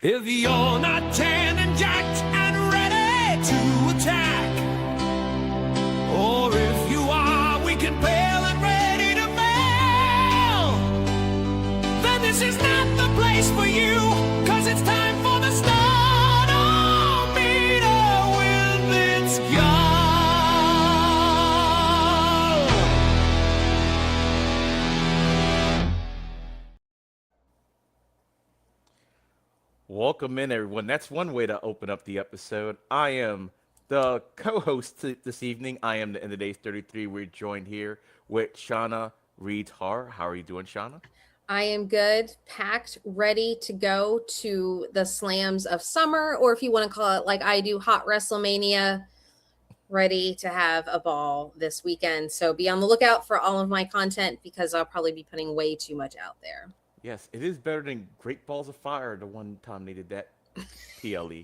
If you're not tan and jacked and ready to attack, or if you are weak and pale and ready to fail, then this is not the place for you, cause it's time for the stardometer with its gun. Welcome in, everyone. That's one way to open up the episode. I am the co-host this evening. I am the End of Days 33. We're joined here with Shauna Reed-Har. How are you doing, Shauna? I am good, packed, ready to go to the slams of summer, or if you want to call it like I do, hot WrestleMania, ready to have a ball this weekend. So be on the lookout for all of my content because I'll probably be putting way too much out there. Yes, it is better than Great Balls of Fire, the one time they did that PLE.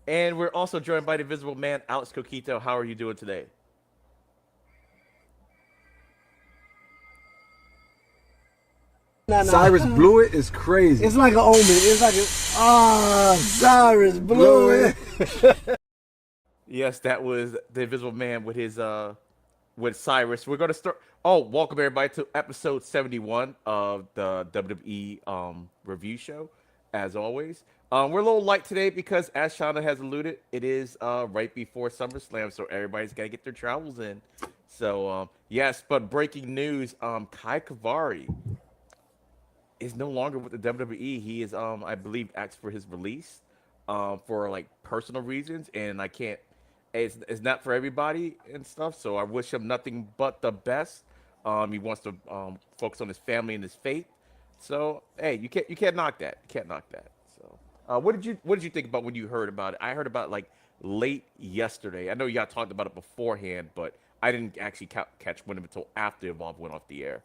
And we're also joined by the Invisible Man, Alex Coquito. How are you doing today? Cyrus blew it is crazy. It's like an omen. It's like Cyrus blew it. Yes, that was the Invisible Man with his with Cyrus. We're gonna start. Oh, welcome everybody to episode 71 of the WWE review show. As always, we're a little light today because, as Shauna has alluded, it is right before SummerSlam, so everybody's gotta get their travels in. So yes, but breaking news: Kai Kavari is no longer with the WWE. He is, I believe, asked for his release for like personal reasons, and I can't. It's not for everybody and stuff. So I wish him nothing but the best. He wants to focus on his family and his faith. So hey, you can't knock that. You can't knock that. So what did you think about when you heard about it? I heard about it like late yesterday. I know y'all talked about it beforehand, but I didn't actually catch wind of it until after Evolve went off the air.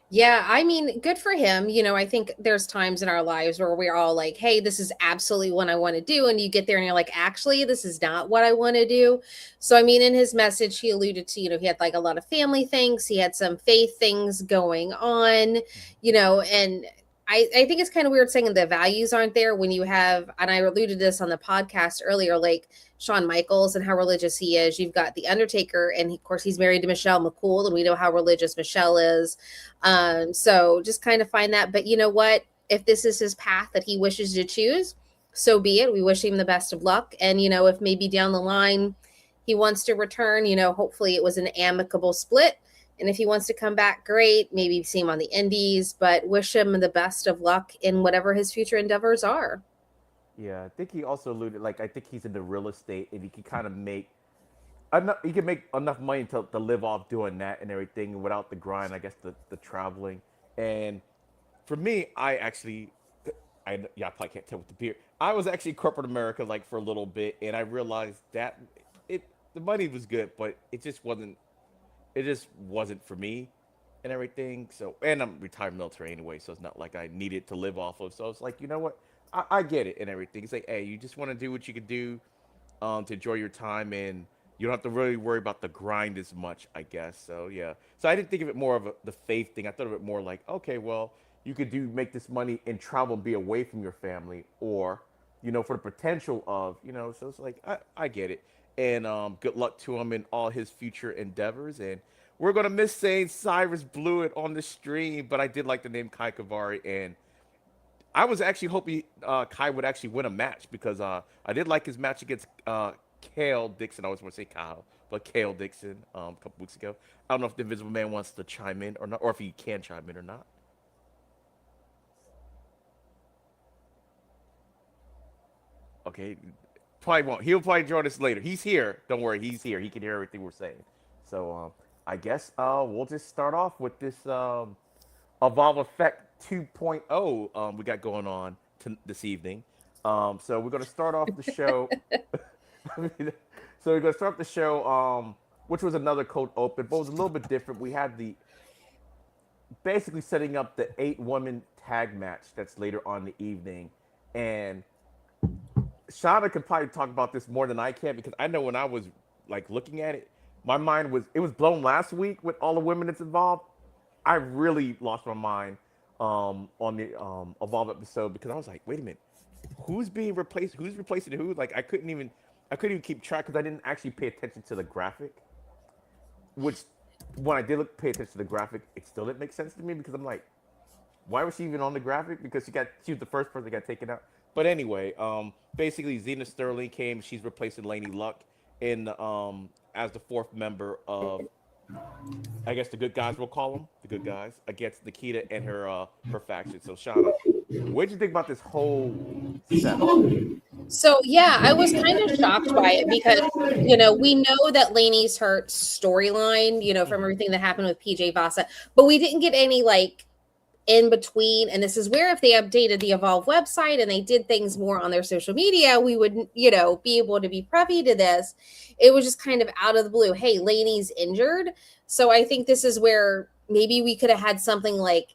Yeah, I mean, good for him. You know, I think there's times in our lives where we're all like, hey, this is absolutely what I want to do. And you get there and you're like, actually, this is not what I want to do. So, I mean, in his message, he alluded to, he had like a lot of family things. He had some faith things going on, and I think it's kind of weird saying the values aren't there when you have, and I alluded to this on the podcast earlier, like Shawn Michaels and how religious he is. You've got The Undertaker, and of course he's married to Michelle McCool, and we know how religious Michelle is. So just kind of find that. But you know what? If this is his path that he wishes to choose, so be it. We wish him the best of luck. And, if maybe down the line he wants to return, hopefully it was an amicable split. And if he wants to come back, great. Maybe see him on the indies, but wish him the best of luck in whatever his future endeavors are. Yeah, I think he also alluded, like, I think he's into real estate and he can kind of make enough, he can make enough money to live off doing that and everything without the grind, I guess, the traveling. And for me, y'all probably can't tell with the beard. I was actually in corporate America, like, for a little bit, and I realized that the money was good, but it just wasn't for me and everything. So, and I'm retired military anyway, so it's not like I needed to live off of. So I was like, you know what? I get it and everything. It's like, hey, you just want to do what you can do to enjoy your time, and you don't have to really worry about the grind as much, I guess. So, yeah. So I didn't think of it more of the faith thing. I thought of it more like, okay, well, you could make this money and travel and be away from your family, or, for the potential of, so it's like, I get it. And good luck to him in all his future endeavors. And we're going to miss saying Cyrus blew it on the stream, but I did like the name Kai Kavari. And I was actually hoping Kai would actually win a match because I did like his match against Kale Dixon. I always want to say Kyle, but Kale Dixon a couple weeks ago. I don't know if the Invisible Man wants to chime in or not, or if he can chime in or not. Okay. Probably won't. He'll probably join us later. He's here. Don't worry. He's here. He can hear everything we're saying. So I guess we'll just start off with this Evolve Effect 2.0 we got going on this evening. So we're going to start off the show. So we're going to start off the show, which was another cold open, but it was a little bit different. We had basically setting up the 8-woman tag match that's later on in the evening. And Shauna could probably talk about this more than I can because I know when I was like looking at it, my mind was blown last week with all the women that's involved. I really lost my mind on the Evolve episode because I was like, wait a minute, who's being replaced? Who's replacing who? Like I couldn't even keep track because I didn't actually pay attention to the graphic. Which when I did pay attention to the graphic, it still didn't make sense to me because I'm like, why was she even on the graphic? Because she was the first person that got taken out. But anyway, basically Zena Sterling came. She's replacing Laney Luck in as the fourth member of, I guess, the good guys, we'll call them the good guys, against Nikita and her faction. So Shauna, what did you think about this whole setup? So yeah, I was kind of shocked by it because we know that Laney's hurt storyline, from everything that happened with PJ Vasa, but we didn't get any like in between. And this is where if they updated the Evolve website and they did things more on their social media, we would, be able to be privy to this. It was just kind of out of the blue. Hey, Laney's injured. So I think this is where maybe we could have had something like,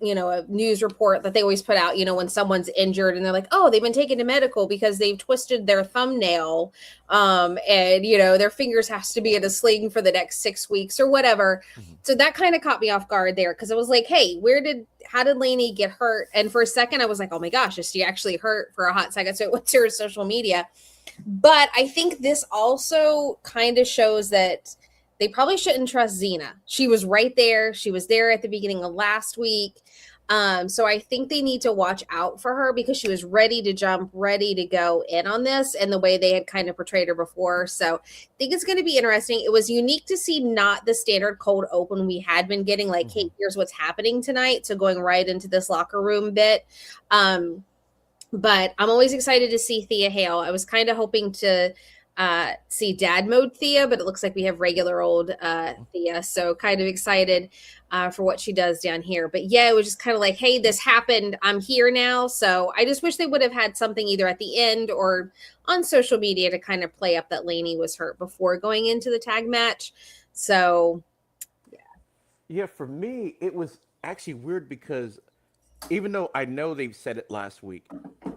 a news report that they always put out, when someone's injured and they're like, oh, they've been taken to medical because they've twisted their thumbnail. And, their fingers has to be in a sling for the next 6 weeks or whatever. Mm-hmm. So that kind of caught me off guard there. Cause I was like, hey, how did Laney get hurt? And for a second I was like, oh my gosh, is she actually hurt for a hot second? So it went to her social media. But I think this also kind of shows that they probably shouldn't trust Xena. She was right there. She was there at the beginning of last week. So I think they need to watch out for her because she was ready to jump, ready to go in on this and the way they had kind of portrayed her before. So I think it's going to be interesting. It was unique to see not the standard cold open we had been getting, like, hey, here's what's happening tonight. So going right into this locker room bit. But I'm always excited to see Thea Hale. I was kind of hoping to see dad mode Thea, but it looks like we have regular old Thea. So kind of excited for what she does down here. But yeah, it was just kind of like, hey, this happened. I'm here now. So I just wish they would have had something either at the end or on social media to kind of play up that Laney was hurt before going into the tag match. So yeah. Yeah, for me, it was actually weird because even though I know they've said it last week,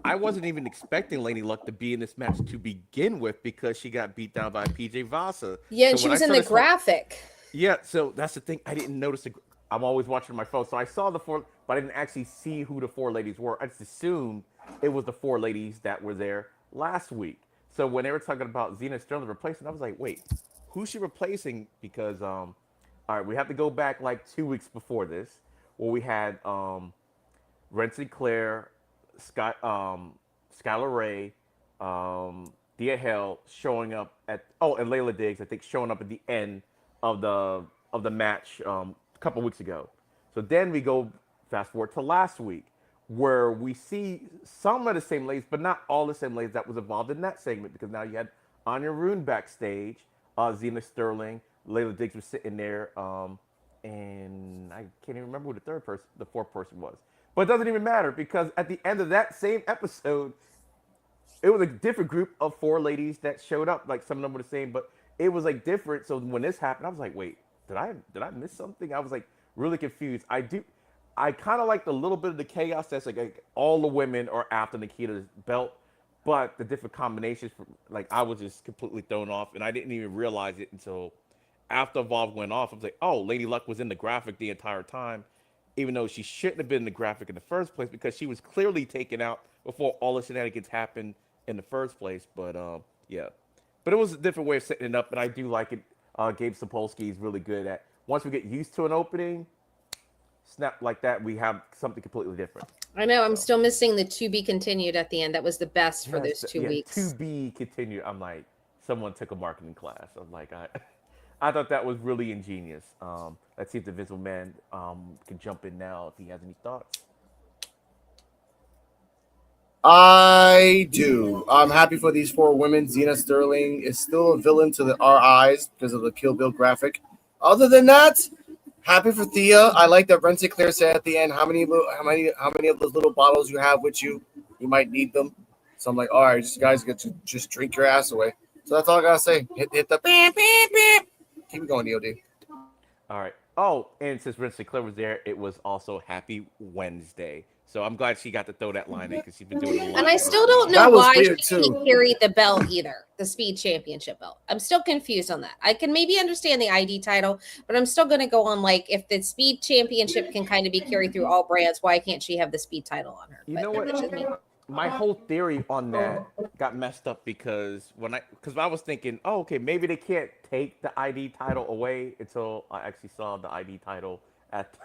I wasn't even expecting Laney Luck to be in this match to begin with because she got beat down by PJ Vasa. Yeah, and she was in the graphic. Yeah, so that's the thing. I didn't notice. I'm always watching my phone, so I saw the four, but I didn't actually see who the four ladies were. I just assumed it was the four ladies that were there last week. So when they were talking about Xena Sterling replacing, I was like, wait, who's she replacing? Because, all right, we have to go back like 2 weeks before this, where we had Ren Sinclair, Skylar Ray, Thea Hale showing up and Layla Diggs, I think, showing up at the end of the match a couple weeks ago. So then we go fast forward to last week, where we see some of the same ladies, but not all the same ladies that was involved in that segment, because now you had Anya Rune backstage, Xena Sterling, Layla Diggs was sitting there, and I can't even remember who the fourth person was. But it doesn't even matter because at the end of that same episode, it was a different group of four ladies that showed up. Like some of them were the same, but it was like different. So when this happened, I was like, wait, did I miss something? I was like really confused. I kind of liked a little bit of the chaos that's like all the women are after Nikita's belt, but the different combinations, like I was just completely thrown off, and I didn't even realize it until after Evolve went off. I was like, oh, Lady Luck was in the graphic the entire time, even though she shouldn't have been in the graphic in the first place because she was clearly taken out before all the shenanigans happened in the first place. But yeah, but it was a different way of setting it up, and I do like it. Gabe Sapolsky is really good at, once we get used to an opening, snap like that, we have something completely different. I know. I'm still missing the to be continued at the end. That was the best for those 2 weeks. To be continued. I'm like, someone took a marketing class. I'm like, I thought that was really ingenious. Let's see if the Visible Man can jump in now if he has any thoughts. I do. I'm happy for these four women. Xena Sterling is still a villain to our eyes because of the Kill Bill graphic. Other than that, happy for Thea. I like that Ren Sinclair said at the end, how many of those little bottles you have with you? You might need them. So I'm like, all right, you guys get to just drink your ass away. So that's all I gotta say. Hit the beep, beep, beep. Keep it going, EOD. All right. Oh, and since Ren Sinclair was there, it was also Happy Wednesday. So I'm glad she got to throw that line in because she's been doing a lot. And I still don't know why she carried the belt either, the Speed Championship belt. I'm still confused on that. I can maybe understand the ID title, but I'm still going to go on, like, if the Speed Championship can kind of be carried through all brands, why can't she have the Speed title on her? You know what? my whole theory on that got messed up because I was thinking, oh, okay, maybe they can't take the ID title away until I actually saw the ID title at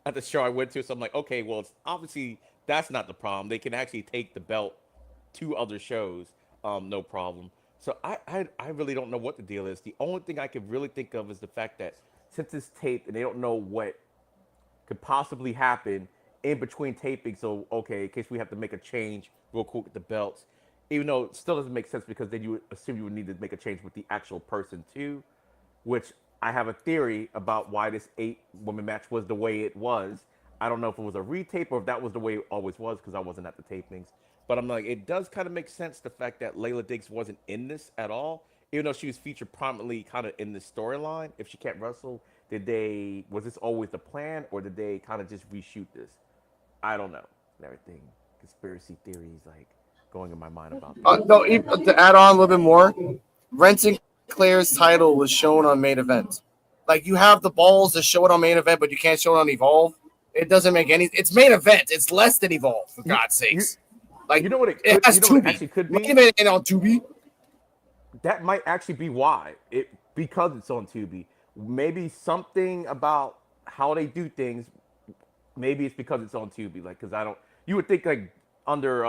at the show I went to. So I'm like, okay, well, it's obviously that's not the problem. They can actually take the belt to other shows, no problem. So I really don't know what the deal is. The only thing I can really think of is the fact that since it's taped and they don't know what could possibly happen in between taping. So, okay, in case we have to make a change real quick with the belts, even though it still doesn't make sense because then you would assume you would need to make a change with the actual person too, which I have a theory about why this 8-woman match was the way it was. I don't know if it was a retape or if that was the way it always was because I wasn't at the tapings. But I'm like, it does kind of make sense the fact that Layla Diggs wasn't in this at all, even though she was featured prominently kind of in the storyline. If she can't wrestle, was this always the plan or did they kind of just reshoot this? I don't know. And everything, conspiracy theories like going in my mind about that. No, to add on a little bit more, Renton Claire's title was shown on main event. Like you have the balls to show it on main event, but you can't show it on Evolve. It doesn't make any. It's main event. It's less than Evolve, for God's sakes. Like you know what it has what it Tubi. actually could be? Main event ain't on Tubi. That might actually be why because it's on Tubi. Maybe something about how they do things. Maybe it's because it's on Tubi. Like, because I don't. You would think like under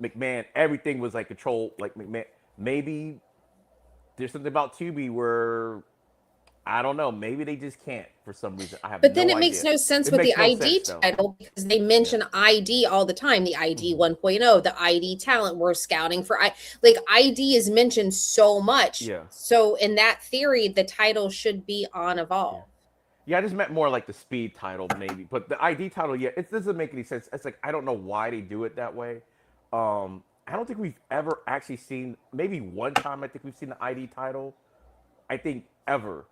McMahon, everything was like controlled. Like McMahon, maybe there's something about Tubi where I don't know. Maybe they just can't for some reason. I have But then no it makes idea. no sense It with makes the no ID sense, though. title because they mention ID all the time. The ID 1.0, the ID talent. We're scouting for like ID is mentioned so much. Yeah. So in that theory, the title should be on Evolve. Yeah, I just meant more like the speed title, maybe. But the ID title, yeah, it doesn't make any sense. It's like I don't know why they do it that way. I don't think we've ever actually seen. Maybe one time I think we've seen the ID title. I think ever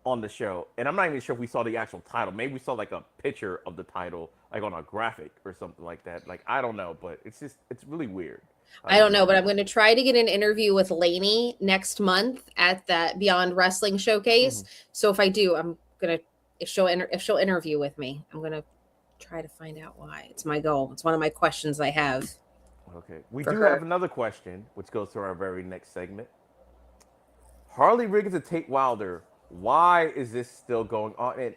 on the show, and I'm not even sure if we saw the actual title. Maybe we saw like a picture of the title, like on a graphic or something like that. Like I don't know, but it's really weird. I don't know, but I'm going to try to get an interview with Lainey next month at that Beyond Wrestling Showcase. So if I do, I'm going to if she'll interview with me, I'm going to try to find out why. It's my goal. It's one of my questions I have. Okay, we do have another question, which goes to our very next segment. Harley Riggins and Tate Wilder. Why is this still going on? And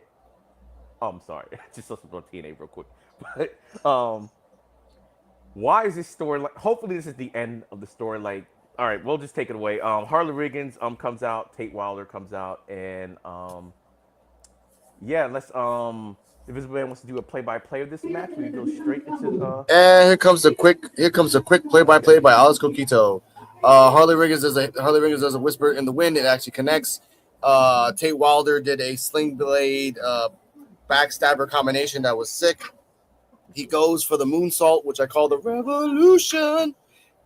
I'm sorry, I just listened to TNA real quick. But why is this story like? Hopefully, this is the end of the story. Like, all right, we'll just take it away. Harley Riggins comes out, Tate Wilder comes out, and yeah, let's if this man wants to do a play-by-play of this match, we go straight into. And here comes a quick play-by-play by Alex Coquito. Harley Riggins does a whisper in the wind. It actually connects. Tate Wilder did a sling blade backstabber combination that was sick. He goes for the moonsault, which I call the revolution.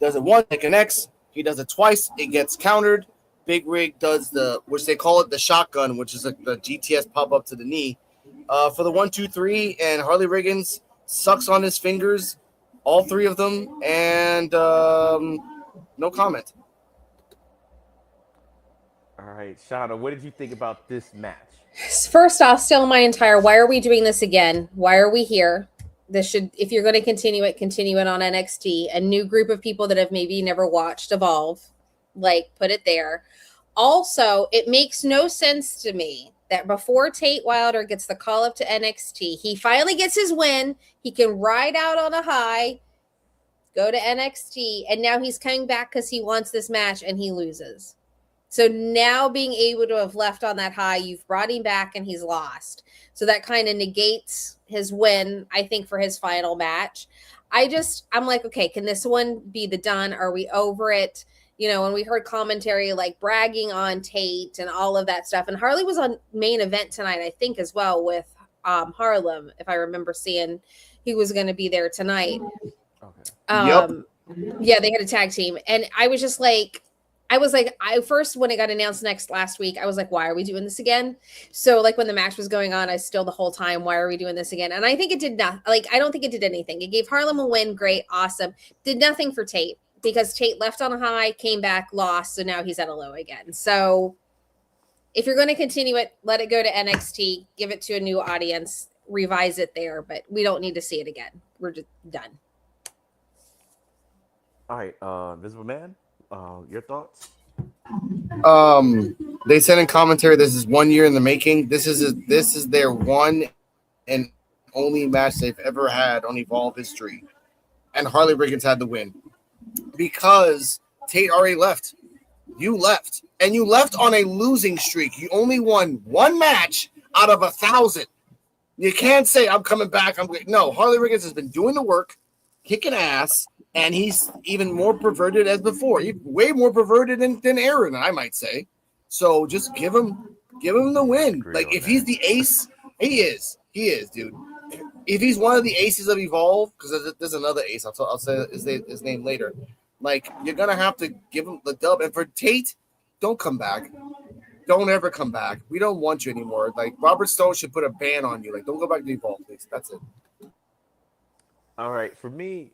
Does it once, it connects. He does it twice, it gets countered. Big Rig does which they call it the shotgun, which is like the GTS pop up to the knee. For the 1, 2, 3, and Harley Riggins sucks on his fingers, all three of them, and no comment. All right, Shauna, what did you think about this match? First off, still my entire, why are we doing this again? Why are we here? This should, if you're going to continue it on NXT. A new group of people that have maybe never watched Evolve, like put it there. Also, it makes no sense to me that before Tate Wilder gets the call up to NXT, he finally gets his win. He can ride out on a high, go to NXT, and now he's coming back because he wants this match and he loses. So now being able to have left on that high, you've brought him back and he's lost. So that kind of negates his win, I think, for his final match. I'm like, okay, can this one be the done? Are we over it? You know, when we heard commentary like bragging on Tate and all of that stuff. And Harley was on main event tonight, I think, as well with Harlem, if I remember seeing he was going to be there tonight. Okay. Yeah, they had a tag team. And I was just like, first, when it got announced last week, I was like, why are we doing this again? So like when the match was going on, I still the whole time, why are we doing this again? And I think it did not, like, I don't think it did anything. It gave Harlem a win. Great. Awesome. Did nothing for Tate because Tate left on a high, came back, lost. So now he's at a low again. So if you're going to continue it, let it go to NXT, give it to a new audience, revise it there, but we don't need to see it again. We're just done. All right, Invisible Man, your thoughts? They said in commentary this is 1 year in the making. This is their one and only match they've ever had on Evolve history, and Harley Riggins had the win because Tate already left. You left, and you left on a losing streak. You only won one match out of 1,000. You can't say I'm coming back. No. Harley Riggins has been doing the work, kicking ass, and he's even more perverted as before. He's way more perverted than Aaron, I might say. So just give him the win. Disagree Like on if he's that. the ace, he is, dude. If he's one of the aces of Evolve, because there's another ace, I'll say his name later. Like you're gonna have to give him the dub. And for Tate, don't come back. Don't ever come back. We don't want you anymore. Like Robert Stone should put a ban on you. Like don't go back to Evolve, please. That's it. All right, for me,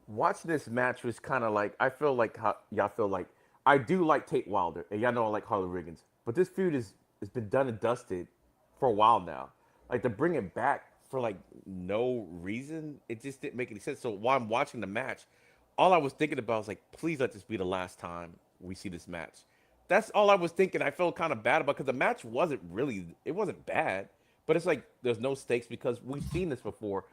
watching this match was kind of like I feel like how y'all feel like I do like Tate Wilder, and y'all know I like Harley Riggins, but this feud is has been done and dusted for a while now. Like to bring it back for like no reason, it just didn't make any sense. So while I'm watching the match, all I was thinking about was like, please let this be the last time we see this match. That's all I was thinking. I felt kind of bad about because the match wasn't really it wasn't bad, but it's like there's no stakes because we've seen this before.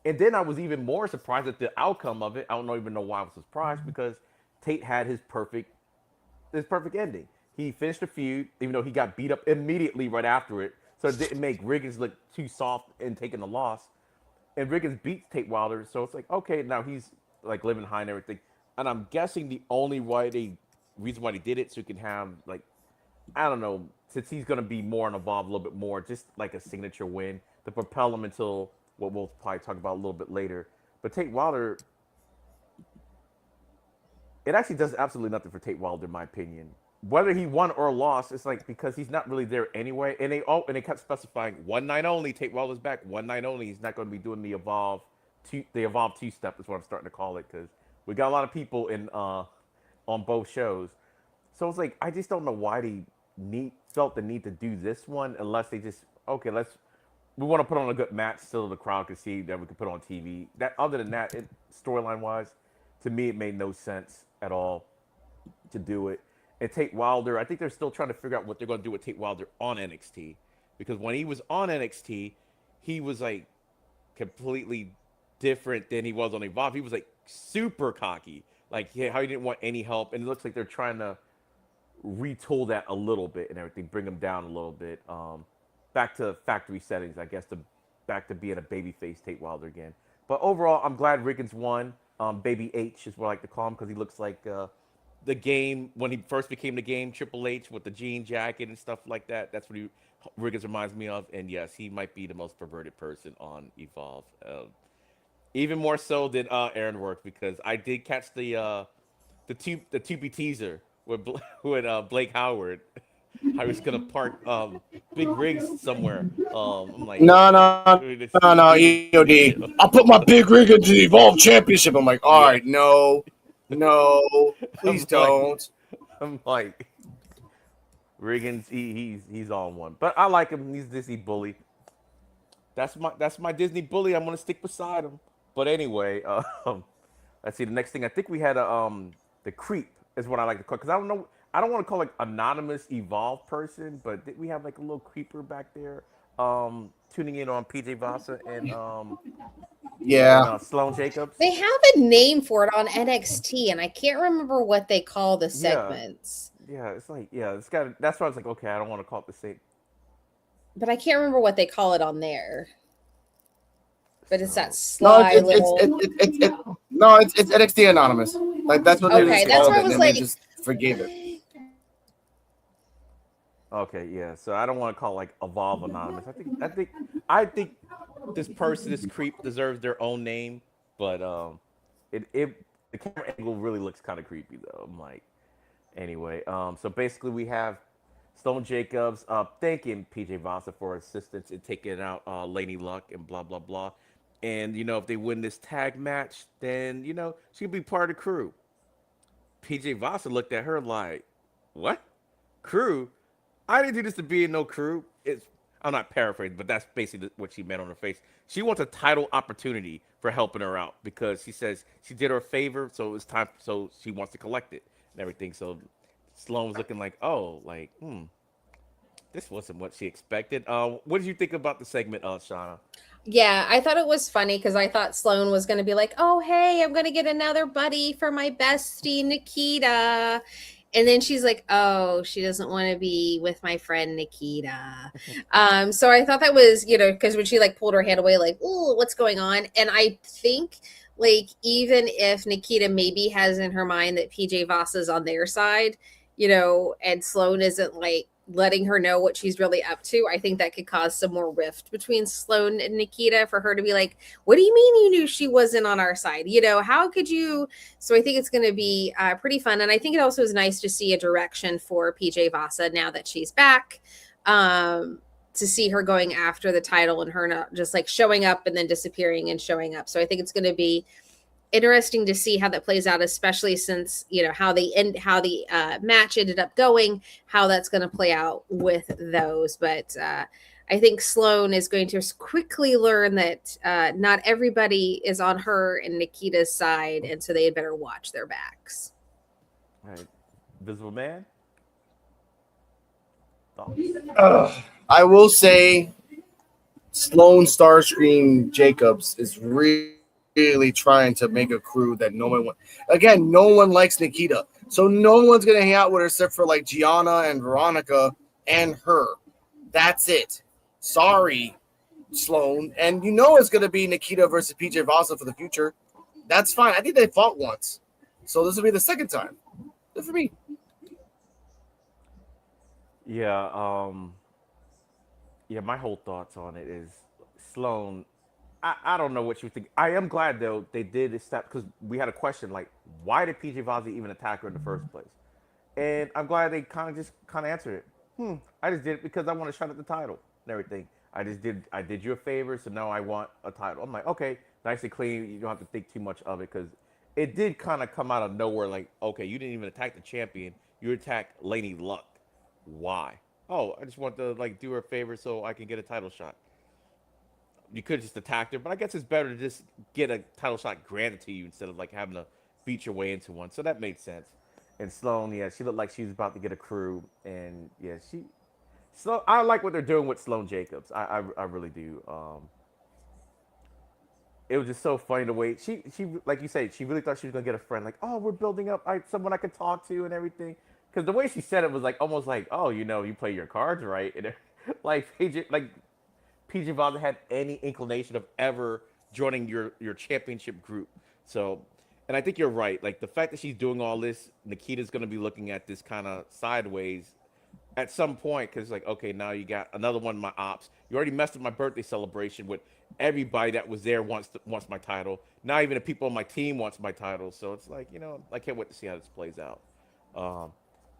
And then I was even more surprised at the outcome of it. I don't even know why I was surprised because Tate had his perfect ending. He finished the feud, even though he got beat up immediately right after it. So it didn't make Riggins look too soft in taking the loss. And Riggins beats Tate Wilder, so it's like, okay, now he's like living high and everything. And I'm guessing the only reason why they did it so he can have like I don't know, since he's going to be more involved a little bit more, just like a signature win to propel him until what we'll probably talk about a little bit later. But Tate Wilder, it actually does absolutely nothing for Tate Wilder, in my opinion. Whether he won or lost, it's like because he's not really there anyway. And they kept specifying 1 night only. Tate Wilder's back 1 night only. He's not going to be doing the evolve 2 step is what I'm starting to call it because we got a lot of people in on both shows. So it's like I just don't know why they felt the need to do this one unless they just okay, we want to put on a good match so the crowd can see that we can put on TV. That other than that, storyline wise, to me it made no sense at all to do it. And Tate Wilder, I think they're still trying to figure out what they're going to do with Tate Wilder on NXT because when he was on NXT, he was like completely different than he was on Evolve. He was like super cocky, like how he didn't want any help, and it looks like they're trying to retool that a little bit and everything, bring him down a little bit, back to factory settings, I guess, to back to being a babyface Tate Wilder again. But overall, I'm glad Riggins won. Baby H is what I like to call him because he looks like the game when he first became the game, Triple H with the jean jacket and stuff like that. That's what Riggins reminds me of. And yes, he might be the most perverted person on Evolve. Even more so than Aaron Work because I did catch the Tubi teaser with Blake Howard. I was gonna park big rigs somewhere. I'm like, No, no, this no, no, Tubi EOD. video. I'll put my big rig into the Evolve Championship. I'm like, all Yeah, right, no, please I'm like, don't. I'm like, Riggins, he's on one, but I like him. He's Disney bully. That's my Disney bully. I'm gonna stick beside him. But anyway, let's see. The next thing I think we had the creep is what I like to call because I don't know. I don't want to call like anonymous evolved person, but did we have like a little creeper back there tuning in on PJ Vasa and Yeah, Sloan Jacobs? They have a name for it on NXT, and I can't remember what they call the Yeah, segments. yeah. It's like it's got. That's why I was like, okay, I don't want to call it the same. But I can't remember what they call it on there. But it's that So no, sly little. it's NXT Anonymous. Like that's what they Okay, just that's called where it, I and was then they like, just forgave it. okay, yeah. So I don't want to call it like evolve anonymous. I think this person, this creep, deserves their own name, but it the camera angle really looks kind of creepy though. I'm like, anyway, so basically we have Stone Jacobs thanking PJ Vasa for assistance in taking out Lady Luck and blah blah blah. And if they win this tag match, then she'll be part of the crew. PJ Vasa looked at her like, "What? Crew? I didn't do this to be in no crew." I'm not paraphrasing, but that's basically what she meant on her face. She wants a title opportunity for helping her out because she says she did her a favor, so it's time. So she wants to collect it and everything. So Sloan was looking like, oh, like, this wasn't what she expected. What did you think about the segment, Shauna? Yeah, I thought it was funny because I thought Sloan was going to be like, oh, hey, I'm going to get another buddy for my bestie, Nikita. And then she's like, oh, she doesn't want to be with my friend Nikita. So I thought that was, because when she like pulled her hand away, like, oh, what's going on? And I think like even if Nikita maybe has in her mind that PJ Voss is on their side, and Sloan isn't like letting her know what she's really up to, I think that could cause some more rift between Sloan and Nikita for her to be like, what do you mean you knew she wasn't on our side? How could you? So I think it's going to be pretty fun. And I think it also is nice to see a direction for PJ Vasa now that she's back, to see her going after the title and her not just like showing up and then disappearing and showing up. So I think it's going to be interesting to see how that plays out, especially since how the match ended up going, how that's going to play out with those. But I think Sloan is going to quickly learn that not everybody is on her and Nikita's side, and so they had better watch their backs. All right, Visible Man. I will say, Sloan Starscream Jacobs is really trying to make a crew that no one wants. Again, no one likes Nikita, so no one's gonna hang out with her except for like Gianna and Veronica and her. That's it. Sorry, Sloan. And it's gonna be Nikita versus PJ Vasa for the future. That's fine. I think they fought once, so this will be the second time. Good for me. Yeah, my whole thoughts on it is Sloan. I don't know what you think. I am glad though they did step because we had a question like, why did PJ Vazzy even attack her in the first place? And I'm glad they kind of answered it. I just did it because I want to shut at the title and everything. I did you a favor, so now I want a title. I'm like, okay, nice and clean. You don't have to think too much of it because it did kind of come out of nowhere. Like, okay, you didn't even attack the champion. You attacked Lady Luck. Why? Oh, I just want to like do her a favor so I can get a title shot. You could just attack her, but I guess it's better to just get a title shot granted to you instead of like having to beat your way into one. So that made sense. And Sloan, yeah, she looked like she was about to get a crew, and yeah, So I like what they're doing with Sloan Jacobs. I really do. It was just so funny the way she like you said, she really thought she was gonna get a friend. Like, oh, we're building up someone I could talk to and everything. Because the way she said it was like almost like, oh, you play your cards right, and like PJ Vazza had any inclination of ever joining your championship group. So, and I think you're right. Like the fact that she's doing all this, Nikita's going to be looking at this kind of sideways at some point because like, okay, now you got another one of my ops. You already messed up my birthday celebration with everybody that was there wants my title. Now even the people on my team wants my title. So it's like, I can't wait to see how this plays out.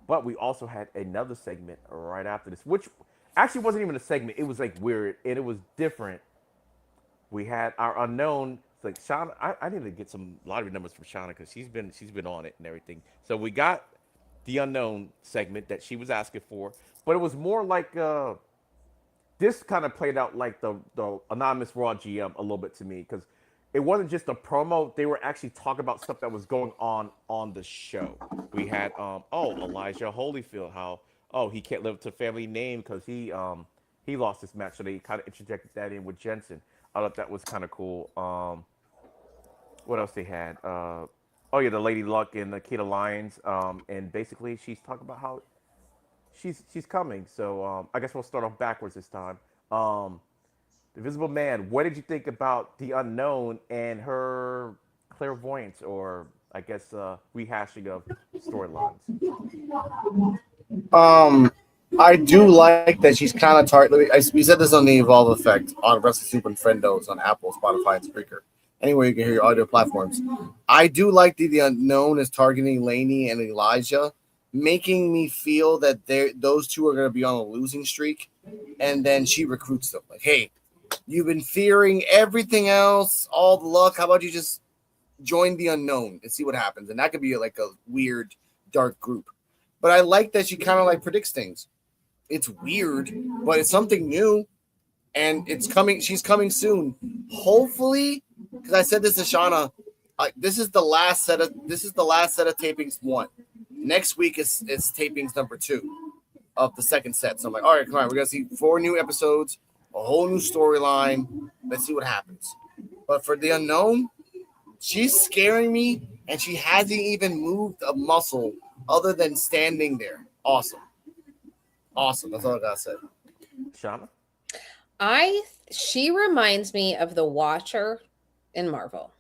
But we also had another segment right after this, which actually wasn't even a segment. It was like weird and it was different. We had our unknown. It's like Shauna. I need to get some lottery numbers from Shauna because she's been on it and everything. So we got the unknown segment that she was asking for, but it was more like this kind of played out like the anonymous Raw GM a little bit to me because it wasn't just a promo. They were actually talking about stuff that was going on the show. We had Elijah Holyfield, how he can't live up to family name because he lost his match, so they kind of interjected that in with Jensen. I thought that was kind of cool. What else they had? The Lady Luck and the Kita Lions, and basically she's talking about how she's coming. So I guess we'll start off backwards this time. The Invisible Man. What did you think about the unknown and her clairvoyance, or I guess rehashing of storylines? I do like that she's kind of targeted. We said this on the Evolve Effect on Wrestle Soup and Friendos on Apple, Spotify, and Spreaker. Anywhere you can hear your audio platforms. I do like the unknown is targeting Lainey and Elijah, making me feel that those two are going to be on a losing streak, and then she recruits them. Like, hey, you've been fearing everything else, all the luck. How about you just join the unknown and see what happens? And that could be like a weird, dark group. But I like that she kind of like predicts things. It's weird, but it's something new. and it's coming. She's coming soon. Hopefully, because I said this to Shauna, this is the last set of tapings. One next week is tapings number 2 of the second set. So I'm like, all right, come on, we're gonna see 4 new episodes, a whole new storyline. Let's see what happens. But for the unknown, she's scaring me, and she hasn't even moved a muscle other than standing there. Awesome. That's all I gotta say. Shauna? She reminds me of the Watcher in Marvel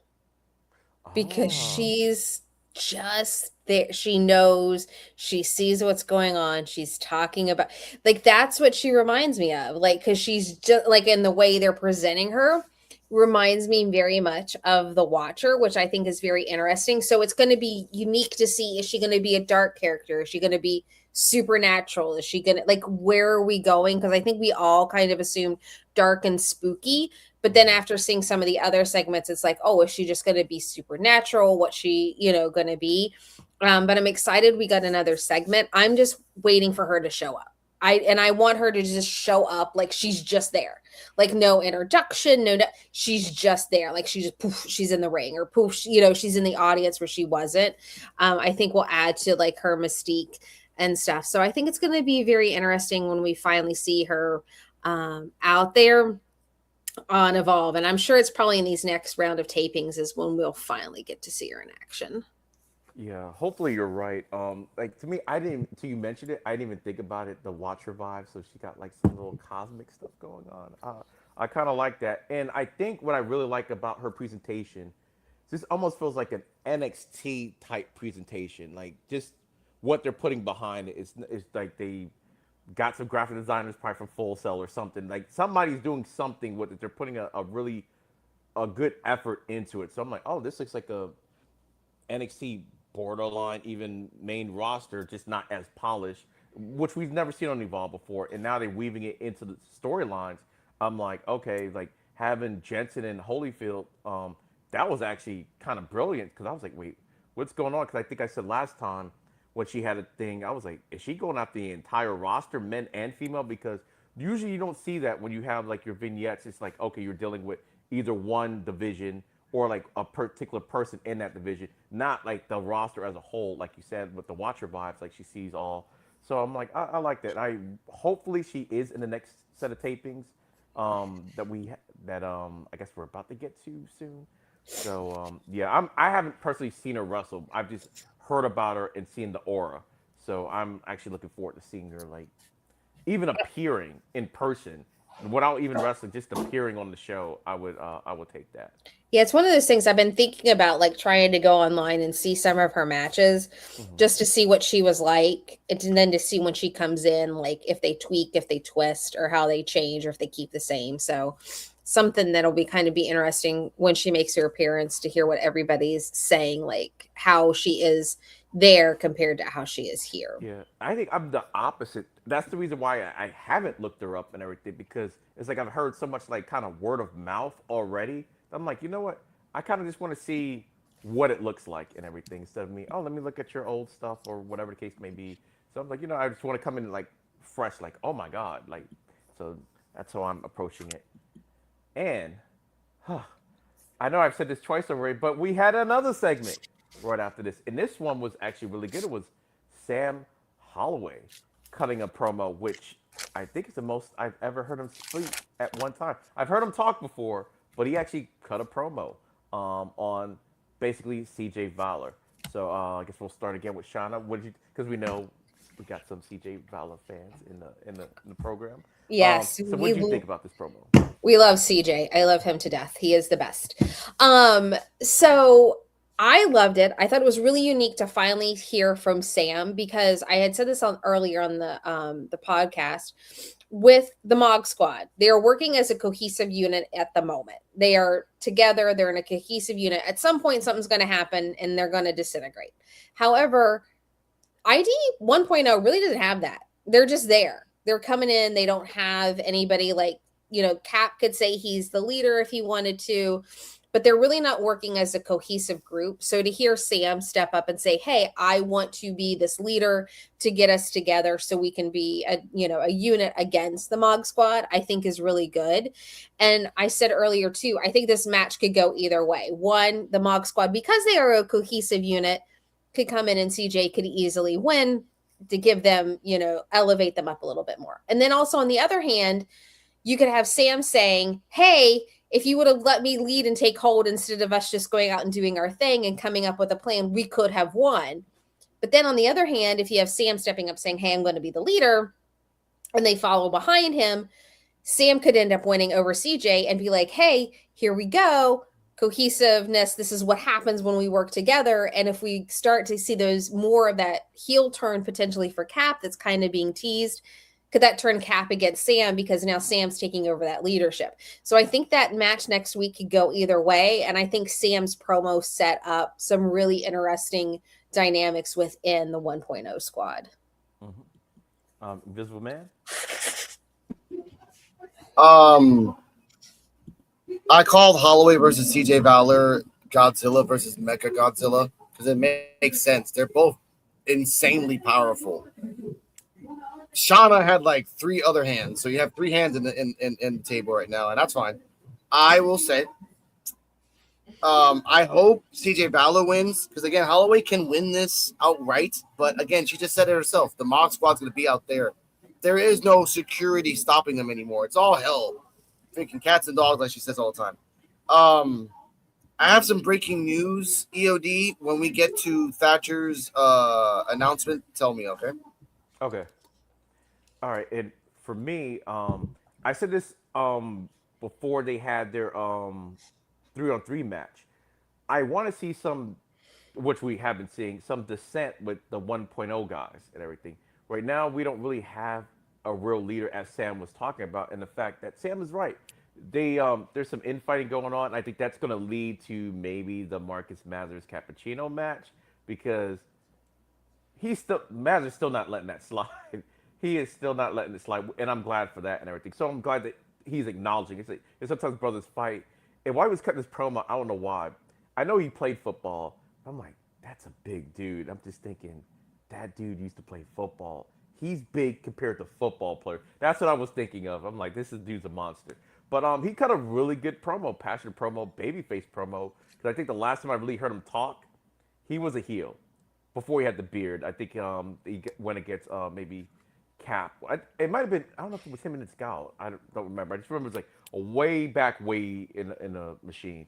because she's just there. She knows, she sees what's going on. She's talking about, like, that's what she reminds me of. Like, because she's just like, in the way they're presenting her, reminds me very much of the Watcher, which I think is very interesting. So it's going to be unique to see, is she going to be a dark character? Is she going to be supernatural? Is she going to, like, where are we going? Because I think we all kind of assumed dark and spooky, but then after seeing some of the other segments, it's like, oh, is she just going to be supernatural? What's she, going to be? But I'm excited we got another segment. I'm just waiting for her to show up. I want her to just show up, like she's just there, like no introduction, she's just there, like she just poof, she's in the ring, or poof, she's in the audience where she wasn't. I think will add to like her mystique and stuff. So I think it's going to be very interesting when we finally see her out there on Evolve, and I'm sure it's probably in these next round of tapings is when we'll finally get to see her in action. Yeah, hopefully you're right. Like to me, until you mentioned it, I didn't even think about it. The Watcher vibe, so she got like some little cosmic stuff going on. I kind of like that, and I think what I really like about her presentation, this almost feels like an NXT type presentation. Like just what they're putting behind it is like they got some graphic designers probably from Full Sail or something. Like somebody's doing something with it. They're putting a really good effort into it. So I'm like, oh, this looks like a NXT borderline even main roster, just not as polished, which we've never seen on Evolve before, and now they're weaving it into the storylines. I'm like, okay, like having Jensen and Holyfield, that was actually kind of brilliant, because I was like, wait, what's going on? Because I think I said last time when she had a thing, I was like, is she going after the entire roster, men and female? Because usually you don't see that when you have like your vignettes. It's like, okay, you're dealing with either one division or like a particular person in that division, not like the roster as a whole, like you said, with the Watcher vibes, like she sees all. So I'm like, I like that. Hopefully she is in the next set of tapings that I guess we're about to get to soon. So yeah, I haven't personally seen her wrestle. I've just heard about her and seen the aura. So I'm actually looking forward to seeing her like even appearing in person without even wrestling, just appearing on the show. I would take that. Yeah, it's one of those things I've been thinking about, like trying to go online and see some of her matches just to see what she was like. And then to see when she comes in, like if they tweak, if they twist, or how they change, or if they keep the same. So something that'll be kind of be interesting when she makes her appearance to hear what everybody's saying, like how she is there compared to how she is here. Yeah, I think I'm the opposite. That's the reason why I haven't looked her up and everything, because it's like I've heard so much like kind of word of mouth already. I'm like, you know what? I kind of just want to see what it looks like and everything, instead of me, oh, let me look at your old stuff or whatever the case may be. So I'm like, I just want to come in like fresh, like, oh my God. Like, so that's how I'm approaching it. And I know I've said this twice already, but we had another segment right after this. And this one was actually really good. It was Sam Holloway cutting a promo, which I think is the most I've ever heard him speak at one time. I've heard him talk before, but he actually cut a promo on basically CJ Valor. So I guess we'll start again with Shauna. Because we know we got some CJ Valor fans in the program. Yes. So what do you think about this promo? We love CJ. I love him to death. He is the best. So I loved it. I thought it was really unique to finally hear from Sam, because I had said this earlier on the podcast. With the Mog Squad, they are working as a cohesive unit at the moment. They are together. They're in a cohesive unit. At some point, something's going to happen and they're going to disintegrate. However, ID 1.0 really doesn't have that. They're just there. They're coming in. They don't have anybody like, Cap could say he's the leader if he wanted to, but they're really not working as a cohesive group. So to hear Sam step up and say, hey, I want to be this leader to get us together so we can be a unit against the Mog Squad, I think is really good. And I said earlier too, I think this match could go either way. One, the Mog Squad, because they are a cohesive unit, could come in and CJ could easily win to give them, elevate them up a little bit more. And then also on the other hand, you could have Sam saying, hey, if you would have let me lead and take hold instead of us just going out and doing our thing and coming up with a plan, we could have won. But then on the other hand, if you have Sam stepping up saying, hey, I'm going to be the leader, and they follow behind him, Sam could end up winning over CJ and be like, hey, here we go. Cohesiveness. This is what happens when we work together. And if we start to see those more of that heel turn potentially for Cap that's kind of being teased, could that turn Cap against Sam because now Sam's taking over that leadership? So I think that match next week could go either way. And I think Sam's promo set up some really interesting dynamics within the 1.0 squad. Invisible Man? I called Holloway versus CJ Valor Godzilla versus Mecha Godzilla because it makes sense. They're both insanely powerful. Shauna had like 3 other hands, so you have 3 hands in the table right now, and that's fine. I will say, I hope CJ Valor wins because again, Holloway can win this outright, but again, she just said it herself. The Mock Squad's going to be out there. There is no security stopping them anymore. It's all hell. Freaking cats and dogs, like she says all the time. I have some breaking news, EOD. When we get to Thatcher's announcement, tell me, okay? Okay. All right. And for me, I said this before they had their 3-on-3 match. I want to see some, which we have been seeing, some dissent with the 1.0 guys and everything. Right now, we don't really have a real leader, as Sam was talking about, and the fact that Sam is right. There's some infighting going on. I think that's going to lead to maybe the Marcus Mazars Cappuccino match because Mazars still not letting that slide. He is still not letting it slide, and I'm glad for that and everything. So I'm glad that he's acknowledging it. It's sometimes brothers fight. And why he was cutting this promo, I don't know why. I know he played football. I'm like, that's a big dude. I'm just thinking, that dude used to play football. He's big compared to football player. That's what I was thinking of. I'm like, this dude's a monster. But he cut a really good promo, passionate promo, babyface promo. Because I think the last time I really heard him talk, he was a heel before he had the beard. I think he went against maybe Cap. It might have been, I don't know if it was him and Scout. I don't remember. I just remember it was like a way back way in a machine.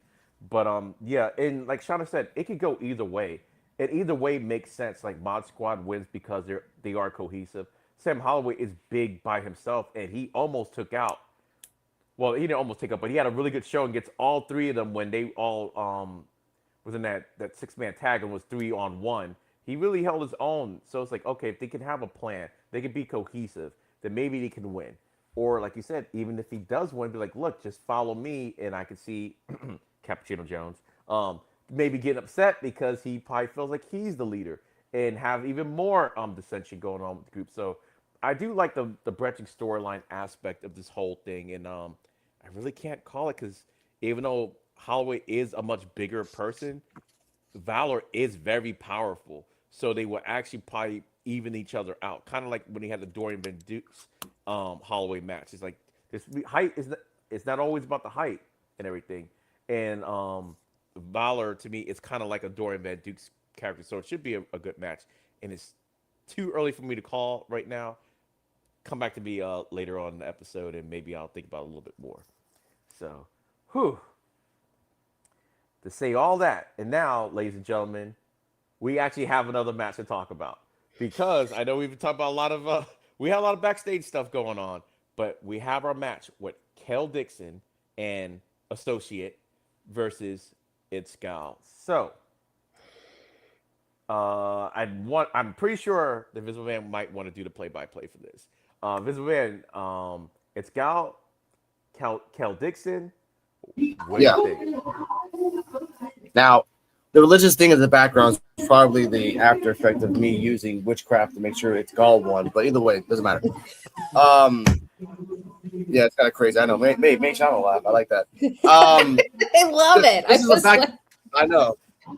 But yeah, and like Shauna said, it could go either way. And either way makes sense. Like Mod Squad wins because they are cohesive. Sam Holloway is big by himself, and he almost took out. Well, he didn't almost take out, but he had a really good show and gets all 3 of them when they all was in that 6-man tag and was 3-on-1. He really held his own. So it's like, okay, if they can have a plan, they can be cohesive, then maybe they can win. Or like you said, even if he does win, be like, look, just follow me, and I can see Cappuccino Jones maybe getting upset because he probably feels like he's the leader and have even more dissension going on with the group. So I do like the branching storyline aspect of this whole thing, and I really can't call it because even though Holloway is a much bigger person, Valor is very powerful. So they will actually probably even each other out. Kind of like when he had the Dorian Van Dukes Holloway match. It's like this height it's not always about the height and everything. And Valor to me is kind of like a Dorian Van Dukes character. So it should be a good match. And it's too early for me to call right now. Come back to me later on in the episode and maybe I'll think about it a little bit more. So, whew. To say all that, and now, ladies and gentlemen, we actually have another match to talk about. Because I know we've been talking about a lot of, we had a lot of backstage stuff going on, but we have our match with Kel Dixon and Associate versus Ed Scowl. So, I'm pretty sure the Visible Man might want to do the play-by-play for this. Visible Man, Ed Scowl, Kel Dixon. What do you think? Now, the religious thing in the background is probably the after effect of me using witchcraft to make sure it's Gaul won, but either way, it doesn't matter. Yeah, it's kind of crazy. I know. Make Channel laugh. I like that. I love it. This is a back. I know.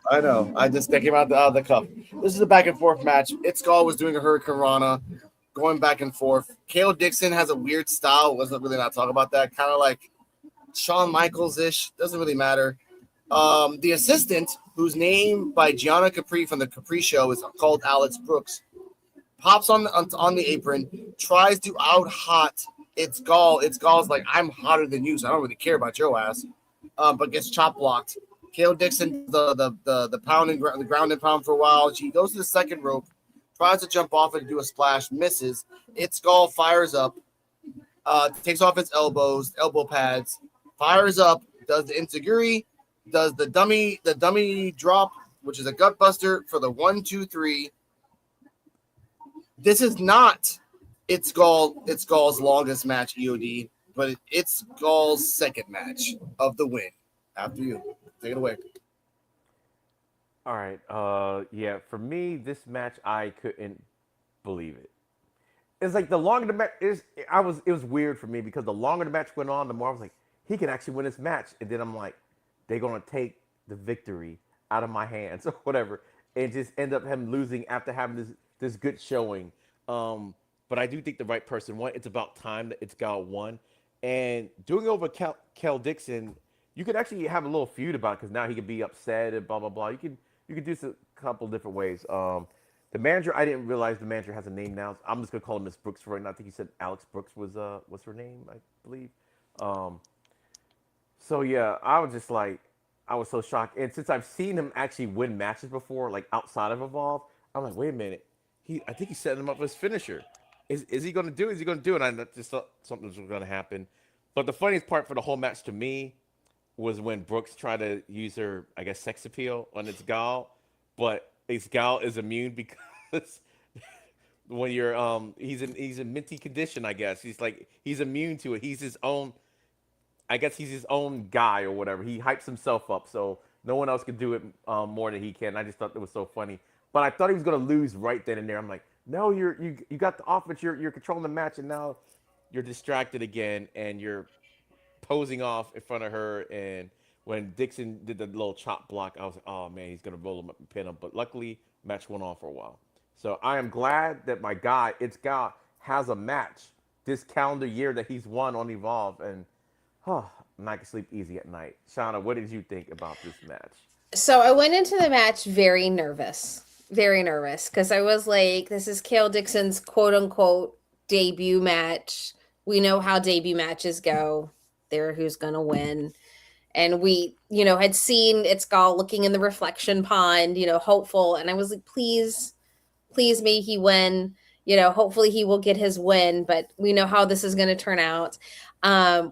That came out of the cup. This is a back and forth match. Itzgall was doing a Hurricane Rana, going back and forth. Kale Dixon has a weird style. Wasn't really not talk about that. Kind of like Shawn Michaels ish. Doesn't really matter. The assistant, whose name by Gianna Capri from the Capri Show is called Alex Brooks, pops on the apron, tries to out hot Itzgall. Itzgall's like, I'm hotter than you, so I don't really care about your ass. But gets chop blocked. Kale Dixon, the pound and the ground and pound for a while. She goes to the second rope, tries to jump off it and do a splash, misses. Itzgall fires up, takes off its elbow pads, fires up, does the enziguri, does the dummy drop, which is a gut buster for the 1, 2, 3. This is not Itzgall's longest match, EOD, but it's Gall's second match of the win. After you. Take it away. All right. Yeah, for me, this match, I couldn't believe it. It's like the longer the match is, it was weird for me because the longer the match went on, the more I was like, he can actually win this match. And then I'm like, they're gonna take the victory out of my hands or whatever, and just end up him losing after having this good showing. But I do think the right person won. It's about time that Itzgall won, and doing over Kel Dixon, you could actually have a little feud about it because now he could be upset and blah blah blah. You could do this a couple different ways. The manager, I didn't realize the manager has a name now. I'm just gonna call him Miss Brooks for right now. I think he said Alex Brooks was her name, I believe. So yeah, I was just like, I was so shocked. And since I've seen him actually win matches before, like outside of Evolve, I'm like, wait a minute, I think he's setting him up for his finisher. Is he gonna do it? Is he gonna do it? I just thought something was gonna happen. But the funniest part for the whole match to me was when Brooks tried to use her, I guess, sex appeal on Itzgall, but Itzgall is immune because when you're he's in minty condition, I guess. He's immune to it. He's his own, I guess he's his own guy or whatever. He hypes himself up, so no one else can do it more than he can. I just thought it was so funny. But I thought he was gonna lose right then and there. I'm like, no, you got the offense, you're controlling the match, and now you're distracted again, and you're posing off in front of her. And when Dixon did the little chop block, I was like, oh man, he's gonna roll him up and pin him. But luckily, match went on for a while. So I am glad that my guy Itzgall has a match this calendar year that he's won on Evolve, and I can sleep easy at night. Shauna, what did you think about this match? So I went into the match very nervous because I was like, this is Kale Dixon's quote unquote debut match. We know how debut matches go. They're who's going to win. And we, had seen Itzgall looking in the reflection pond, hopeful. And I was like, please may he win. Hopefully he will get his win, but we know how this is going to turn out.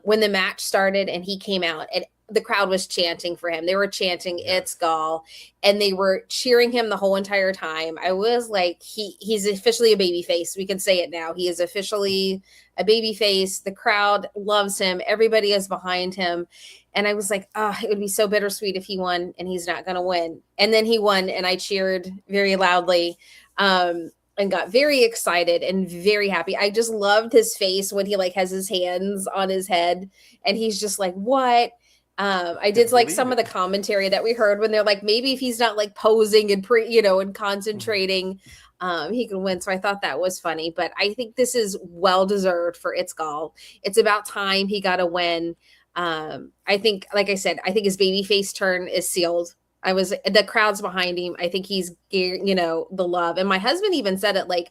When the match started and he came out, and the crowd was chanting for him. They were chanting Itzgall, and they were cheering him the whole entire time. I was like, he's officially a baby face. We can say it now. He is officially a baby face. The crowd loves him. Everybody is behind him. And I was like, it would be so bittersweet if he won and he's not going to win. And then he won, and I cheered very loudly. And got very excited and very happy. I just loved his face when he has his hands on his head and he's just like, what? I did like some of the commentary that we heard when they're like, maybe if he's not posing and and concentrating, he can win. So I thought that was funny, but I think this is well-deserved for Itzgall. It's about time he got a win. I think, like I said, I think his babyface turn is sealed. The crowd's behind him. I think he's, the love. And my husband even said it,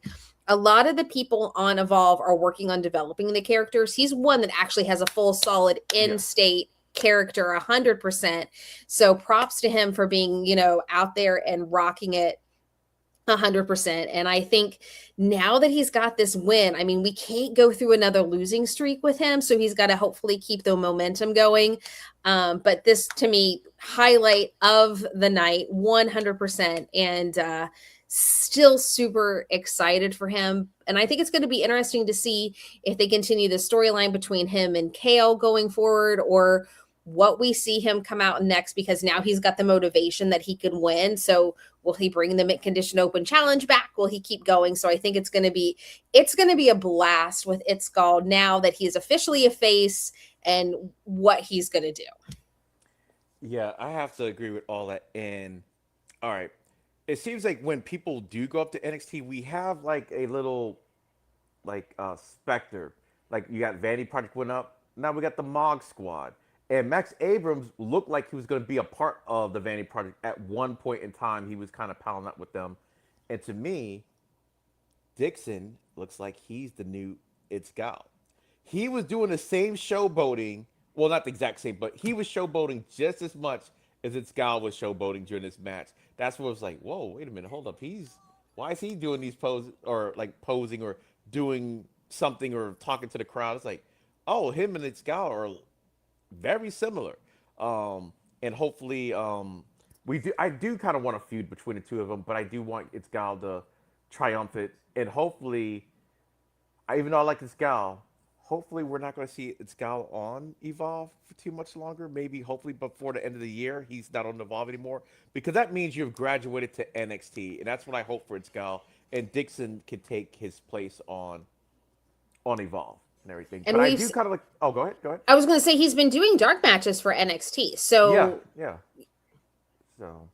a lot of the people on Evolve are working on developing the characters. He's one that actually has a full solid in-state character 100%. So props to him for being, out there and rocking it 100%. And I think now that he's got this win, I mean, we can't go through another losing streak with him. So he's got to hopefully keep the momentum going. But this, to me, highlight of the night, 100%. And still super excited for him. And I think it's going to be interesting to see if they continue the storyline between him and Kale going forward, or what we see him come out next, because now he's got the motivation that he can win. So will he bring the Mint Condition Open Challenge back? Will he keep going? So I think it's going to be a blast with Itzgal now that he's officially a face and what he's going to do. Yeah, I have to agree with all that. And all right, it seems like when people do go up to NXT, we have like a little like specter. Like you got Vanity Project went up. Now we got the Mog Squad. And Max Abrams looked like he was going to be a part of the Vanity Project at one point in time. He was kind of palling up with them. And to me, Dixon looks like he's the new Itzgal. He was doing the same showboating. Well, not the exact same, but he was showboating just as much as Itzgal was showboating during this match. That's what it was like, whoa, wait a minute, hold up. Why is he doing these poses or like posing or doing something or talking to the crowd? It's like, oh, him and Itzgal are very similar. And hopefully, I do kind of want a feud between the two of them, but I do want Itzgal to triumph it. And hopefully, even though I like Itzgal, hopefully we're not going to see Itzgal on Evolve for too much longer. Maybe, hopefully, before the end of the year, he's not on Evolve anymore, because that means you've graduated to NXT, and that's what I hope for Itzgal. And Dixon can take his place on Evolve and everything. And but I do kind of like. Oh, go ahead. I was going to say he's been doing dark matches for NXT, so yeah. So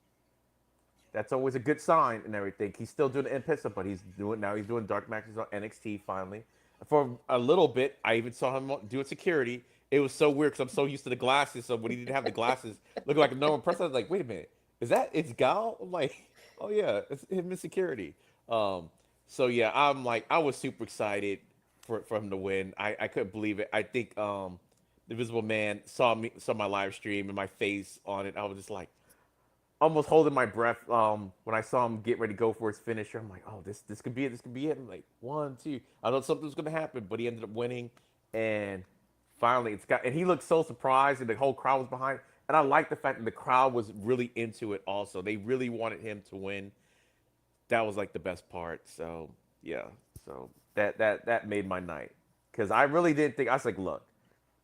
that's always a good sign and everything. He's still doing the in-pista, but he's doing dark matches on NXT finally. For a little bit, I even saw him doing security. It was so weird because I'm so used to the glasses. So when he didn't have the glasses, looking like a normal person, I was like, wait a minute, is that Itzgal? I'm like, oh yeah, it's him in security. So yeah, I was super excited for him to win. I couldn't believe it. I think the Invisible Man saw my live stream and my face on it. I was just like, almost holding my breath when I saw him get ready to go for his finisher. I'm like, oh, this could be it. This could be it. I'm like, 1, 2. I thought something was going to happen, but he ended up winning. And finally, and he looked so surprised, and the whole crowd was behind. And I like the fact that the crowd was really into it also. They really wanted him to win. That was like the best part. So, yeah. So that made my night. Because I really didn't think, I was like, look,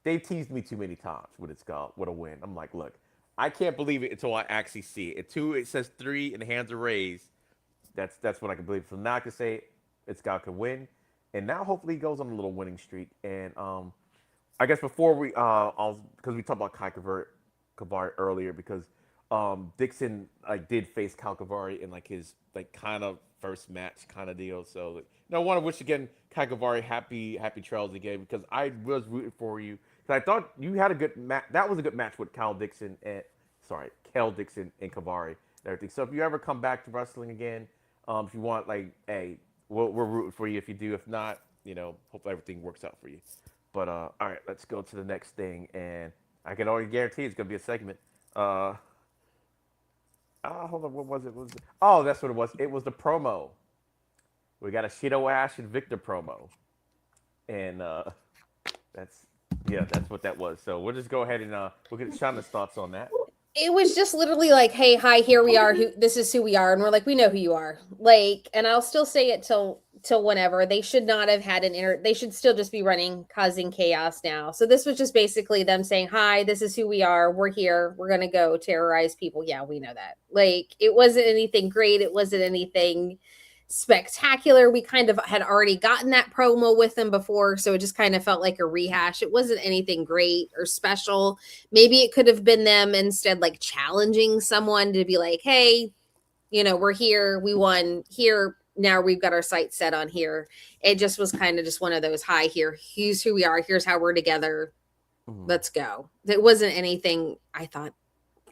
they teased me too many times with a win. I'm like, look, I can't believe it until I actually see it. At 2, it says 3, and the hands are raised. That's what I can believe. So now I can say Itzgal can win, and now hopefully he goes on a little winning streak. And I guess before we, because we talked about Kavari earlier, because Dixon did face Kavari in his kind of first match kind of deal. So I want to wish again Kavari happy trails again, because I was rooting for you. I thought you had a good match. That was a good match with Kel Dixon and Kavari and everything. So if you ever come back to wrestling again, if you want, hey, we're rooting for you if you do. If not, hope everything works out for you. But all right, let's go to the next thing, and I can already guarantee it's gonna be a segment. Hold on, what was it? Oh, that's what it was. It was the promo. We got a Shido Ash and Victor promo, and that's what that was. So we'll just go ahead and we'll get Shauna's thoughts on that. It was just literally like, hey, hi, here we are. This is who we are, and we're like, we know who you are. And I'll still say it till whenever. They should not have had they should still just be causing chaos now. So this was just basically them saying, hi, this is who we are. We're here. We're gonna go terrorize people. Yeah, we know that. It wasn't anything great. It wasn't anything spectacular. We kind of had already gotten that promo with them before, so it just kind of felt like a rehash. It wasn't anything great or special. Maybe it could have been them instead challenging someone to be like, hey, we're here, we won here, now we've got our sights set on here. It just was kind of just one of those, hi, here's who we are, here's how we're together, let's go. It wasn't anything, I thought,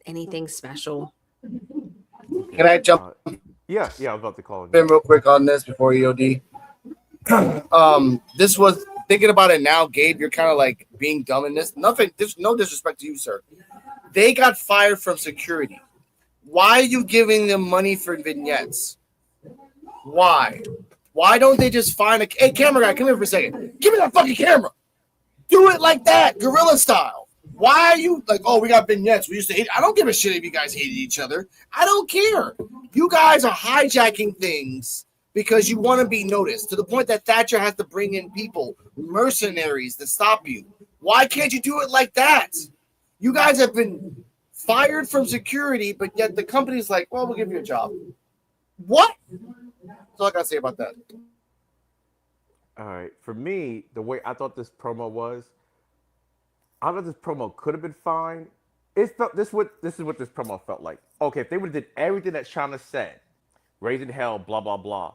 anything special. Can I jump Yeah, I was about to call in real quick on this before EOD. This was, thinking about it now, Gabe, you're kind of being dumb in this. Nothing, there's no disrespect to you, sir. They got fired from security. Why are you giving them money for vignettes? Why? Why don't they just find hey, camera guy, come here for a second. Give me that fucking camera. Do it like that, guerrilla style. Why are you oh, we got vignettes. We used to hate. I don't give a shit if you guys hated each other. I don't care. You guys are hijacking things because you want to be noticed, to the point that Thatcher has to bring in people, mercenaries, to stop you. Why can't you do it like that? You guys have been fired from security, but yet the company's like, well, we'll give you a job. What? That's all I got to say about that. All right. For me, the way I thought this promo was, I thought this promo could have been fine. It felt this is what this promo felt like. Okay, if they would have did everything that Shauna said, raising hell, blah blah blah,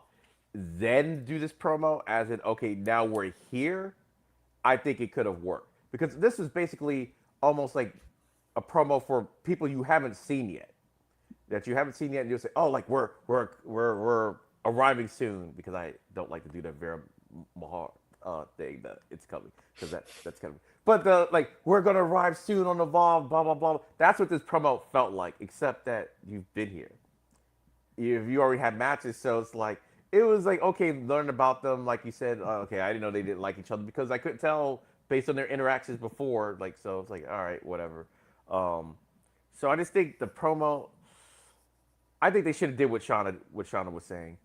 then do this promo as in okay, now we're here. I think it could have worked because this is basically almost like a promo for people you haven't seen yet, that you haven't seen yet, and you'll say, oh, like we're arriving soon because I don't like to do that Vera Mahar thing that it's coming because that's coming. But the like we're gonna arrive soon on Evolve, blah blah blah. That's what this promo felt like, except that you've been here. You already had matches, so it's like it was like okay, learn about them, like you said. Okay, I didn't know they didn't like each other because I couldn't tell based on their interactions before. Like so, it's like all right, whatever. So I just think the promo. I think they should have did what Shauna was saying,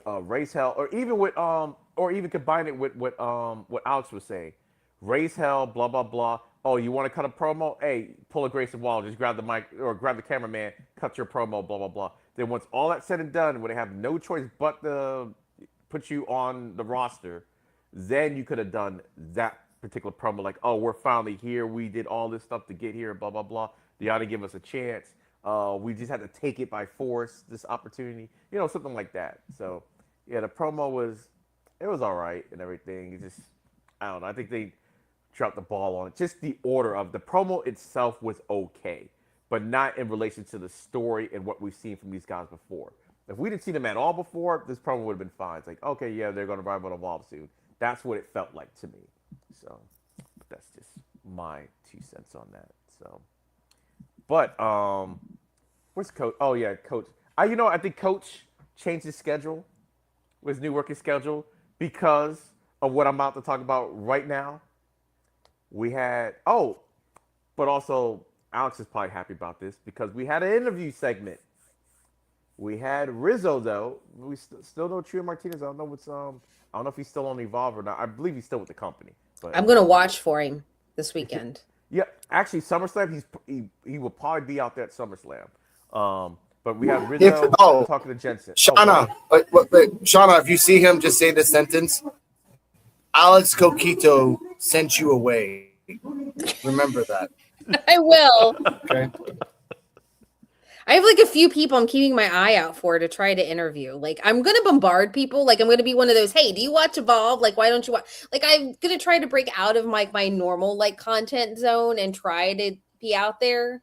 raise hell, or even combine it with what Alex was saying, raise hell, blah blah blah. Oh, you want to cut a promo? Hey, pull a Grayson Waller, just grab the mic or grab the cameraman, cut your promo, blah blah blah. Then once all that's said and done, when they have no choice but to put you on the roster, then you could have done that particular promo like, oh, we're finally here. We did all this stuff to get here, blah blah blah. They ought to give us a chance. We just had to take it by force, this opportunity, something like that. So, yeah, the promo was all right and everything. It just, I don't know. I think they dropped the ball on it. Just the order of the promo itself was okay, but not in relation to the story and what we've seen from these guys before. If we didn't see them at all before, this promo would have been fine. It's like, okay, yeah, they're going to arrive on Evolve soon. That's what it felt like to me. So, that's just my 2 cents on that. So, but, where's Coach? Oh, yeah, Coach. I think Coach changed his schedule, his new working schedule, because of what I'm about to talk about right now. We had, but also Alex is probably happy about this because we had an interview segment. We had Rizzo, though. We still know Trio Martinez. I don't know if he's still on Evolve or not. I believe he's still with the company. But I'm gonna watch for him this weekend. Yeah, actually, SummerSlam, he will probably be out there at SummerSlam. But we have Rizzo talking to Jensen. Shauna, Shauna, if you see him, just say this sentence. Alex Coquito sent you away. Remember that. I will. Okay. I have like a few people I'm keeping my eye out for to try to interview. Like I'm gonna bombard people. Like I'm gonna be one of those, hey, do you watch Evolve? Like, why don't you watch? Like I'm gonna try to break out of my normal like content zone and try to be out there.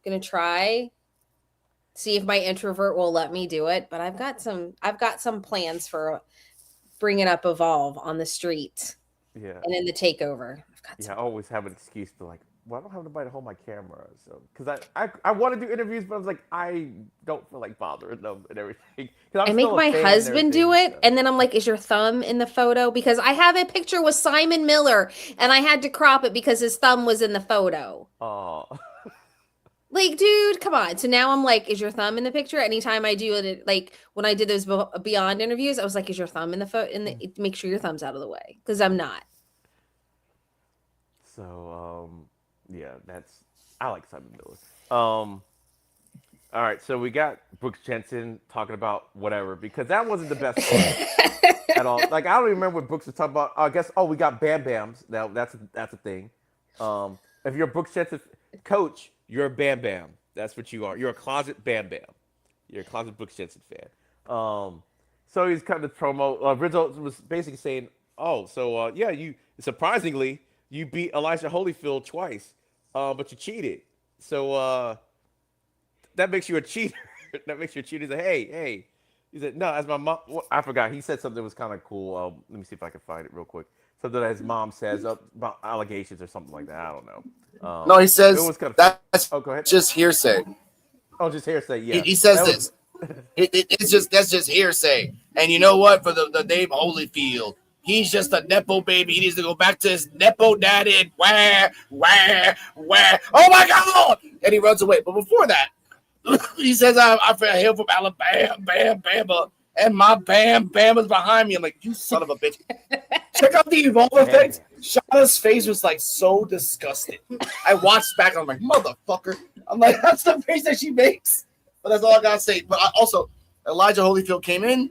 Gonna try. See if my introvert will let me do it. But I've got some plans for bringing up Evolve on the street. Yeah. And in the takeover. I always have an excuse to like, well, I don't have anybody to hold my camera. So, because I want to do interviews, but I was like, I don't feel like bothering them and everything. I make my husband do it. So. And then I'm like, is your thumb in the photo? Because I have a picture with Simon Miller and I had to crop it because his thumb was in the photo. Oh. Like, dude, come on. So now I'm like, is your thumb in the picture? Anytime I do it, like when I did those Beyond interviews, I was like, is your thumb in the photo? Make sure your thumb's out of the way because I'm not. So, yeah, I like Simon Miller. All right, so we got Brooks Jensen talking about whatever because that wasn't the best part at all. Like I don't even remember what Brooks was talking about. I guess we got Bam Bams. Now that's a thing. If you're a Brooks Jensen coach, you're a Bam Bam. That's what you are. You're a closet Bam Bam. You're a closet Brooks Jensen fan. So he's cutting the promo. Rizzo was basically saying, yeah, you surprisingly you beat Elijah Holyfield twice, but you cheated. So that makes you a cheater. That makes you a cheater. He's like, hey. He said, no, as my mom. Well, I forgot. He said something that was kind of cool. Let me see if I can find it real quick. Something that his mom says about allegations or something like that. I don't know. No, he says it was kind of that's go ahead. Just hearsay. Oh, just hearsay. Yeah, he says this. That's just hearsay. And you know what? For the Dave Holyfield, he's just a nepo baby. He needs to go back to his nepo daddy. Where? Oh my God! And he runs away. But before that, he says, "I hail from Alabama, Bama, and my Bam is behind me." I'm like, you son of a bitch. check out the Evolve effect. Shauna's face was like so disgusted. I watched back and I'm like, motherfucker. I'm like, that's the face that she makes. But that's all I gotta say. But also, Elijah Holyfield came in.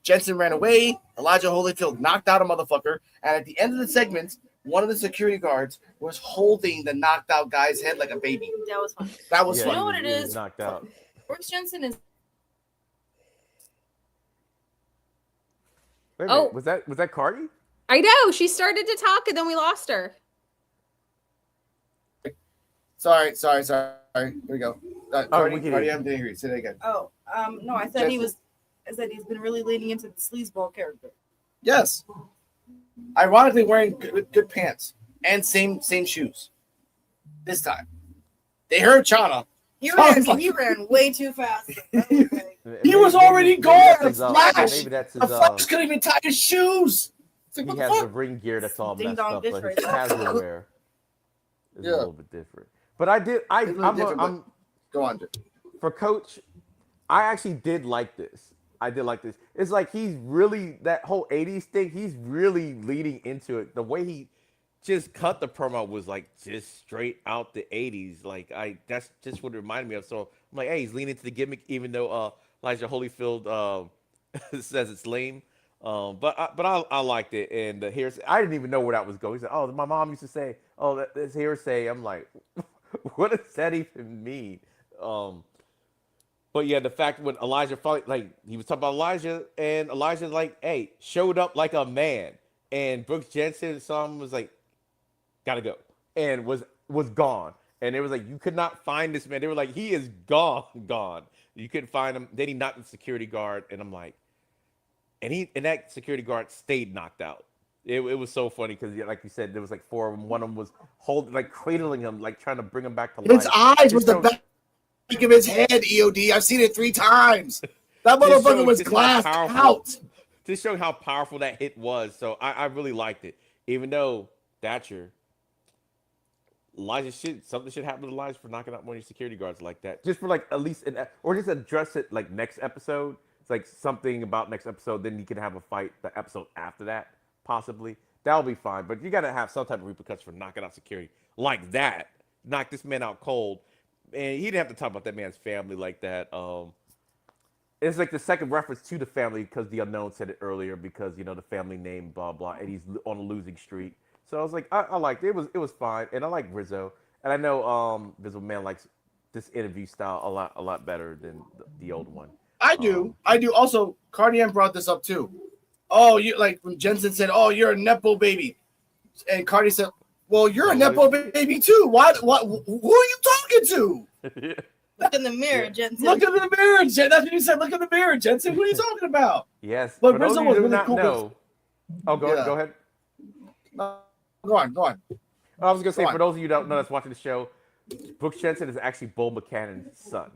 Jensen ran away. Elijah Holyfield knocked out a motherfucker. And at the end of the segment, one of the security guards was holding the knocked out guy's head like a baby. That was fun. That was fun. You know what it is? Knocked out. Brooks Jensen is. Wait a minute, was that Cardi? I know. She started to talk and then we lost her. Sorry. Here we go. Cardi, we can Cardi, hear I didn't hear you. Say that again. Oh, no, I said I said he's been really leaning into the sleazeball character. Yes. Ironically, wearing good pants and same shoes. This time, they heard Chana. He Sounds ran way too fast. He was already gone. Maybe Flash. maybe that's his, The Flash couldn't even tie his shoes. It's like, he what the has the fuck? ring gear that's all Ding messed dong up, dish but right his there. casual wear is Yeah. a little bit different. But I did. I'm Go on, dude. for Coach. I actually did like this. It's like he's really that whole '80s thing. He's really leading into it. The way he just cut the promo was like just straight out the '80s. Like that's just what it reminded me of. So I'm like, hey, he's leaning into the gimmick, even though Elijah Holyfield says it's lame. But I liked it, and the hearsay. I didn't even know where that was going. He said, "Oh, my mom used to say, oh, that's hearsay." I'm like, what does that even mean? But yeah, the fact when Elijah finally, like, he was talking about Elijah, and Elijah like, hey, showed up like a man, and Brooks Jensen saw him, was like, gotta go, and was gone, and it was like, you could not find this man. They were like, he is gone. You couldn't find him. Then he knocked the security guard, and I'm like, and that security guard stayed knocked out. It was so funny because, like you said, there was like four of them. One of them was holding, like cradling him, like trying to bring him back to life. His eyes was the back of his head, EOD. I've seen it 3 times. That motherfucker was glassed out. Just showing how powerful that hit was. So I really liked it. Even though Thatcher, something should happen to Elijah for knocking out one of your security guards like that. Just for like at least, or just address it like next episode. It's like something about next episode. Then you can have a fight the episode after that, possibly. That'll be fine. But you got to have some type of repercussion for knocking out security like that. Knock this man out cold. And he didn't have to talk about that man's family like that. It's like the second reference to the family because the unknown said it earlier because, you know, the family name, blah, blah, and he's on a losing streak. So I was like, I liked it. It was fine. And I like Rizzo. And I know Rizzo Man likes this interview style a lot better than the old one. I do. Also, Cardian brought this up too. Oh, you like when Jensen said, "Oh, you're a nepo baby," and Cardi said, "Well, you're a nepo baby too. What? Who are you talking to?" Look in the mirror, Jensen. Look in the mirror, Jensen. That's what you said. Look in the mirror, Jensen. What are you talking about? Yes. But for those Rizzo of you was who do really not cool. know. Oh, go ahead. Go on. I was gonna say, for those of you who don't know that's watching the show, Brooks Jensen is actually Bull Buchanan's son.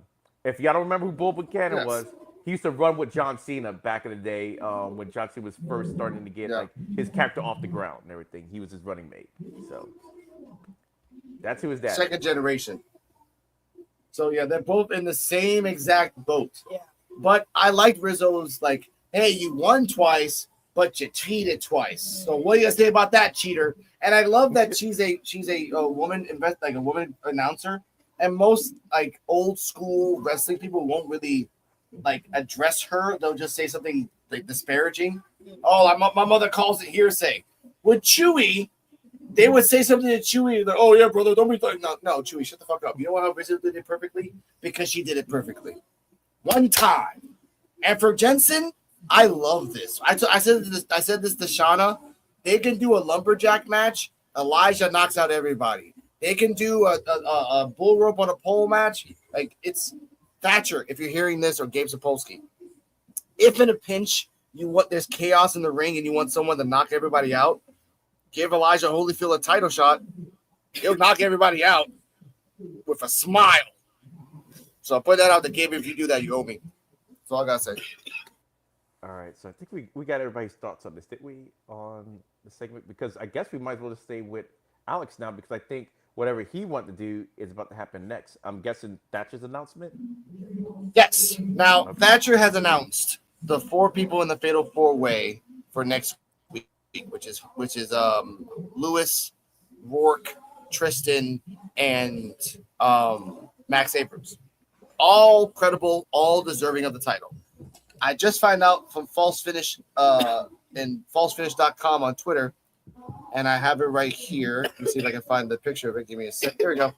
If y'all don't remember who Bull Buchanan was, he used to run with John Cena back in the day when John Cena was first starting to get like his character off the ground and everything. He was his running mate. So that's who his dad. Second generation. So yeah, they're both in the same exact boat. Yeah. But I liked Rizzo's like, hey, you won twice, but you cheated twice. So what do you say about that, cheater? And I love that she's a woman a woman announcer. And most like old school wrestling people won't really like address her. They'll just say something like disparaging. Oh, my mother calls it hearsay. With Chewy, they would say something to Chewy like, "Oh yeah, brother, don't be like no, Chewy, shut the fuck up." You know how Rizzo did it perfectly? Because she did it perfectly. One time. And for Jensen, I love this. I said this to Shauna. They can do a lumberjack match. Elijah knocks out everybody. They can do a bull rope on a pole match. Like, it's Thatcher, if you're hearing this, or Gabe Sapolsky. If in a pinch there's chaos in the ring and you want someone to knock everybody out, give Elijah Holyfield a title shot. He'll knock everybody out with a smile. So I'll put that out to Gabe. If you do that, you owe me. That's all I gotta say. All right, so I think we got everybody's thoughts on this, did we, on the segment? Because I guess we might as well just stay with Alex now, because I think whatever he wanted to do is about to happen next. I'm guessing Thatcher's announcement? Yes. Now, Thatcher has announced the 4 people in the Fatal 4-Way for next week, which is Lewis, Rourke, Tristan, and Max Abrams. All credible, all deserving of the title. I just found out from False Finish and falsefinish.com on Twitter, and I have it right here. Let me see if I can find the picture of it. Give me a sec. There we go.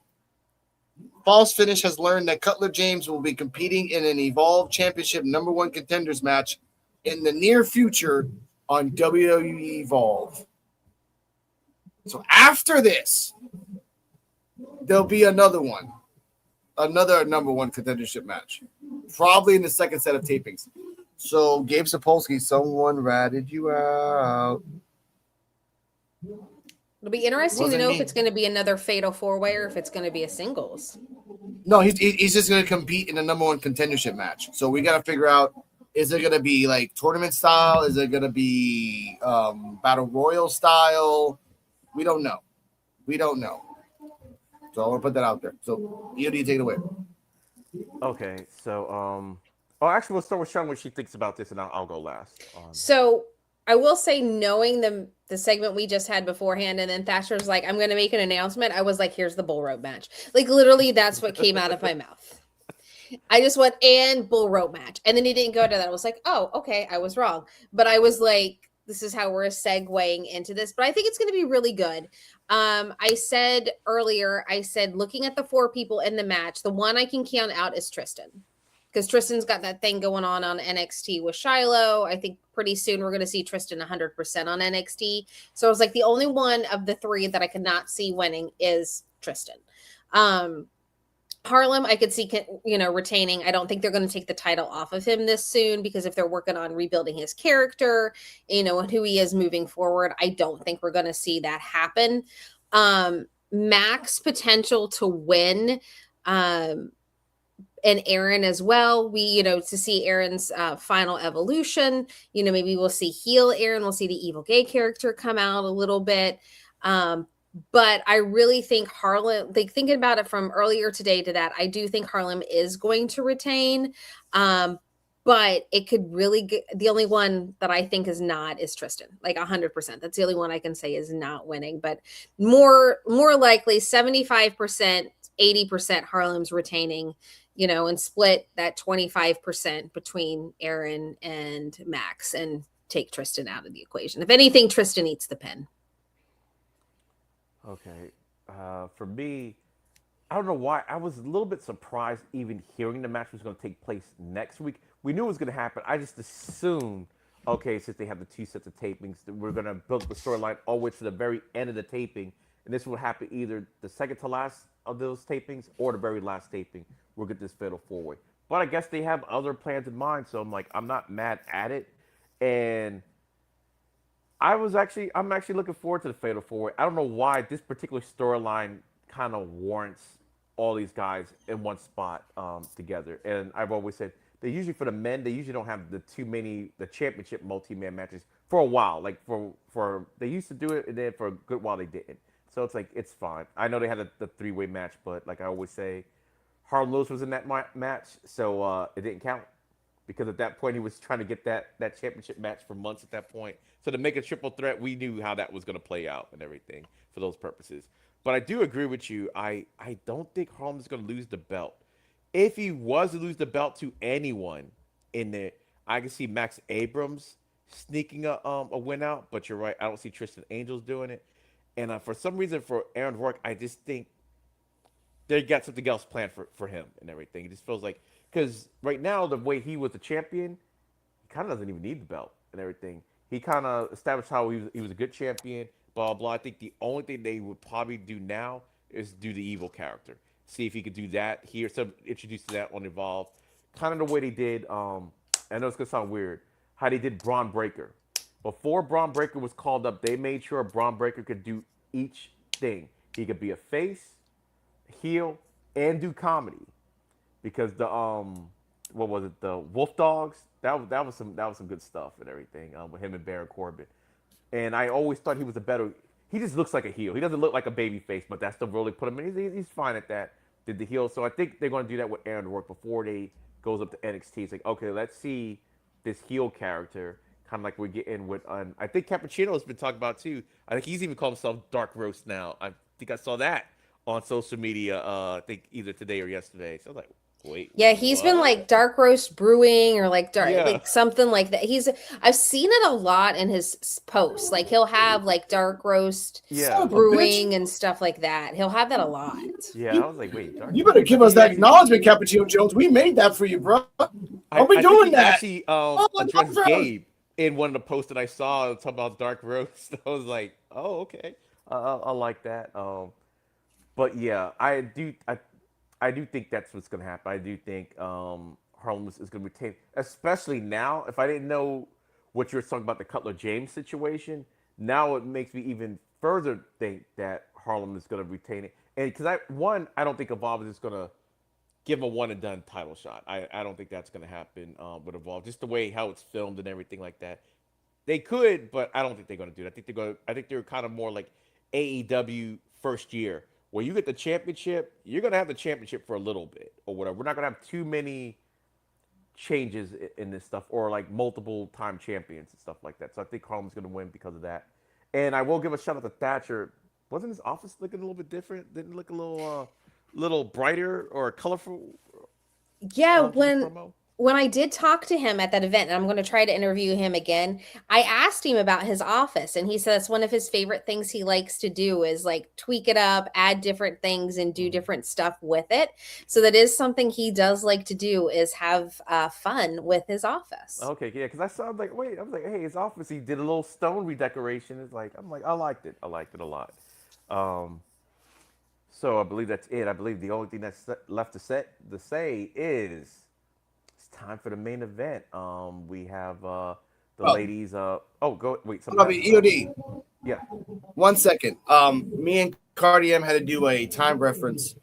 False Finish has learned that Cutler James will be competing in an Evolve Championship #1 contenders match in the near future on WWE Evolve. So after this, there'll be another one, another #1 contendership match, probably in the second set of tapings. So Gabe Sapolsky, someone ratted you out. It'll be interesting to Wasn't know me. if it's going to be another fatal 4-way or if it's going to be a singles. No, he's just going to compete in a #1 contendership match. So we got to figure out, is it going to be like tournament style? Is it going to be battle royal style? We don't know. So I want to put that out there. So you take it away. Okay, so actually, we'll start with Sean what she thinks about this, and I'll go last. So I will say, knowing the segment we just had beforehand, and then Thatcher's like, I'm going to make an announcement. I was like, here's the bull rope match. Like, literally, that's what came out of my mouth. I just went, and bull rope match. And then he didn't go to that. I was like, oh, okay, I was wrong. But I was like, this is how we're segueing into this. But I think it's going to be really good. I said earlier, looking at the 4 people in the match, the one I can count out is Tristan. Because Tristan's got that thing going on NXT with Shiloh. I think pretty soon we're going to see Tristan 100% on NXT. So I was like, the only one of the 3 that I could not see winning is Tristan. Harlem, I could see, retaining. I don't think they're going to take the title off of him this soon, because if they're working on rebuilding his character, and who he is moving forward, I don't think we're going to see that happen. Max potential to win, and Aaron as well. We, to see Aaron's final evolution, maybe we'll see heel Aaron. We'll see the evil gay character come out a little bit. But I really think Harlem, like thinking about it from earlier today to that, I do think Harlem is going to retain. But it could really the only one that I think is not is Tristan, like 100%. That's the only one I can say is not winning, but more likely 75%, 80% Harlem's retaining, and split that 25% between Aaron and Max and take Tristan out of the equation. If anything, Tristan eats the pin. Okay. For me, I don't know why. I was a little bit surprised even hearing the match was going to take place next week. We knew it was going to happen. I just assumed, okay, since they have the 2 sets of tapings, that we're going to build the storyline all the way to the very end of the taping. And this will happen either the second to last of those tapings or the very last taping. We'll get this fatal 4-way. But I guess they have other plans in mind. So I'm not mad at it. And I'm actually looking forward to the fatal 4-way. I don't know why this particular storyline kind of warrants all these guys in one spot together. And I've always said they usually, for the men, they usually don't have the championship multi-man matches for a while. Like for they used to do it, and then for a good while they didn't. So it's like, it's fine. I know they had the 3-way match, but like I always say, Harlem Lewis was in that match, so it didn't count. Because at that point, he was trying to get that championship match for months at that point. So to make a triple threat, we knew how that was going to play out and everything for those purposes. But I do agree with you. I don't think Harlem's going to lose the belt. If he was to lose the belt to anyone in there, I can see Max Abrams sneaking a win out. But you're right. I don't see Tristan Angels doing it. And for some reason, for Aaron Rourke, I just think they got something else planned for him and everything. It just feels like, because right now, the way he was the champion, he kind of doesn't even need the belt and everything. He kind of established how he was a good champion, blah, blah. I think the only thing they would probably do now is do the evil character. See if he could do that here. So introduce that on Evolve. Kind of the way they did, I know it's going to sound weird, how they did Braun Breaker. Before Braun Breaker was called up, they made sure Braun Breaker could do each thing. He could be a face, heel, and do comedy. Because the what was it, the Wolf Dogs, that was some good stuff and everything with him and Baron Corbin. And I always thought he was he just looks like a heel. He doesn't look like a baby face, but that's the role they put him in. He's fine at that. Did the heel. So I think they're going to do that with Aaron Rourke before they goes up to NXT. It's like, okay, let's see this heel character. kind of like we're getting with. I think Cappuccino's been talking about too. I think he's even called himself Dark Roast now. I think I saw that on social media. I think either today or yesterday. So I was like, wait, Yeah, he's been what? like dark roast brewing or like dark Yeah. like something like that. I've seen it a lot in his posts. Like he'll have like dark roast Son Yeah. of a brewing bitch. and stuff like that. He'll have that a lot. Yeah, I was like, wait, Dark You Roast? better give I us think he that actually, acknowledgement, Cappuccino Jones. We made that for you, bro. Don't be I think doing he that. actually Oh, addressed no, Gabe in one of the posts that I saw talking about Dark Roast. I was like, oh, okay, I like that. But yeah, I do think that's what's gonna happen. I do think Harlem is gonna retain, especially now. If I didn't know what you were talking about the Cutler James situation, now it makes me even further think that Harlem is gonna retain it. And because I don't think Evolve is just gonna give him a one and done title shot. I don't think that's gonna happen with Evolve. Just the way how it's filmed and everything like that. They could, but I don't think they're gonna do it. I think they're kind of more like AEW first year, where you get the championship, you're gonna have the championship for a little bit or whatever. We're not gonna have too many changes in this stuff or like multiple time champions and stuff like that. So I think Harlem's gonna win because of that. And I will give a shout out to Thatcher. Wasn't his office looking a little bit different? Didn't it look a little brighter or colorful Yeah, for the promo? when I did talk to him at that event, and I'm going to try to interview him again, I asked him about his office, and he says one of his favorite things he likes to do is like tweak it up, add different things, and do different stuff with it. So that is something he does like to do, is have fun with his office. Okay, yeah, because I saw like, wait, I was like, hey, his office. He did a little stone redecoration. I'm like, I liked it. I liked it a lot. So I believe that's it. I believe the only thing that's left to say is it's time for the main event. We have the ladies. Go wait. EOD. Yeah. 1 second. Me and Cardi M had to do a time reference.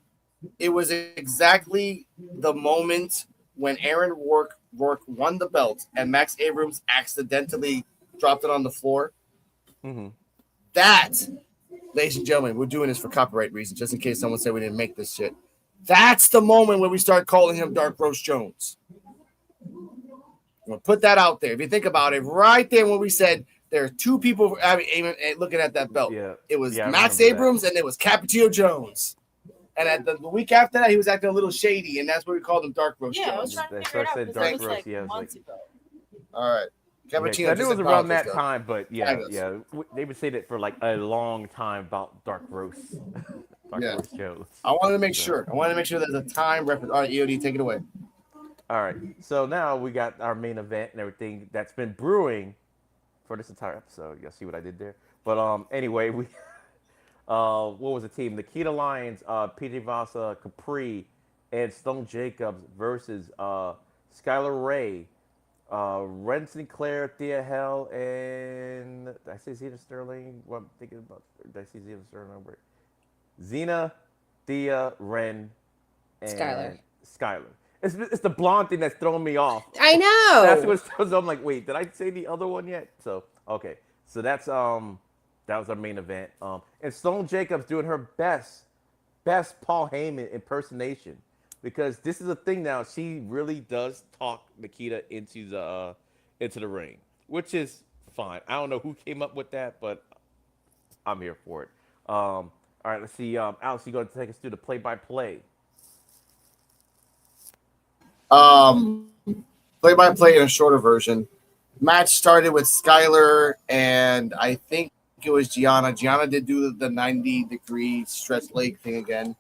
It was exactly the moment when Aaron Rourke won the belt and Max Abrams accidentally dropped it on the floor. Mm-hmm. That, ladies and gentlemen, we're doing this for copyright reasons, just in case someone said we didn't make this shit. That's the moment where we start calling him Dark Roast Jones. We'll put that out there. If you think about it, right there when we said there are two people looking at that belt. Yeah. It was I Max remember that. Abrams and it was Cappuccino Jones. And at the week after that, he was acting a little shady, and that's what we called him Dark Roast Yeah, I was Jones. trying to That's figure it what I out said, because Dark it was Roast, like yeah, it was months like- ago. All right. Yeah, 'cause I knew it was around that time, but yeah, Tag us. yeah, they've been saying it for like a long time about Dark Roast, Dark Yeah. Roast Jones. I wanted to make sure. There's a time reference. All right, EOD, take it away. All right, so now we got our main event and everything that's been brewing for this entire episode. You'll see what I did there. But anyway, we what was the team? Nikita Lyons, PJ Vasa, Capri, and Stone Jacobs versus Skylar Ray, Ren Sinclair, Thea Hell, and did I say Zena Sterling? What I'm thinking about? Did I say Zena Sterling? Right. Zena, Thea, Ren, and Skylar. It's the blonde thing that's throwing me off. I know. That's what it shows. I'm like, wait, did I say the other one yet? So okay, so that's that was our main event. And Stone Jacobs doing her best Paul Heyman impersonation, because this is a thing now. She really does talk Nikita into the ring, which is fine. I don't know who came up with that, but I'm here for it. All right, let's see. Alex, you going to take us through the play-by-play? Play-by-play in a shorter version. Match started with Skylar and I think it was Gianna. Gianna did do the 90-degree stretch leg thing again.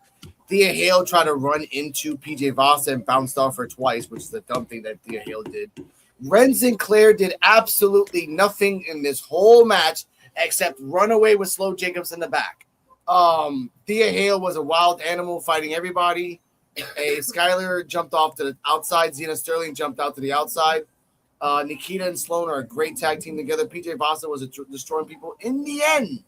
Thea Hale tried to run into PJ Vasa and bounced off her twice, which is the dumb thing that Thea Hale did. Ren Sinclair did absolutely nothing in this whole match except run away with Slow Jacobs in the back. Thea Hale was a wild animal fighting everybody. Skylar jumped off to the outside. Zena Sterling jumped out to the outside. Nikita and Sloan are a great tag team together. PJ Vasa was destroying people. In the end,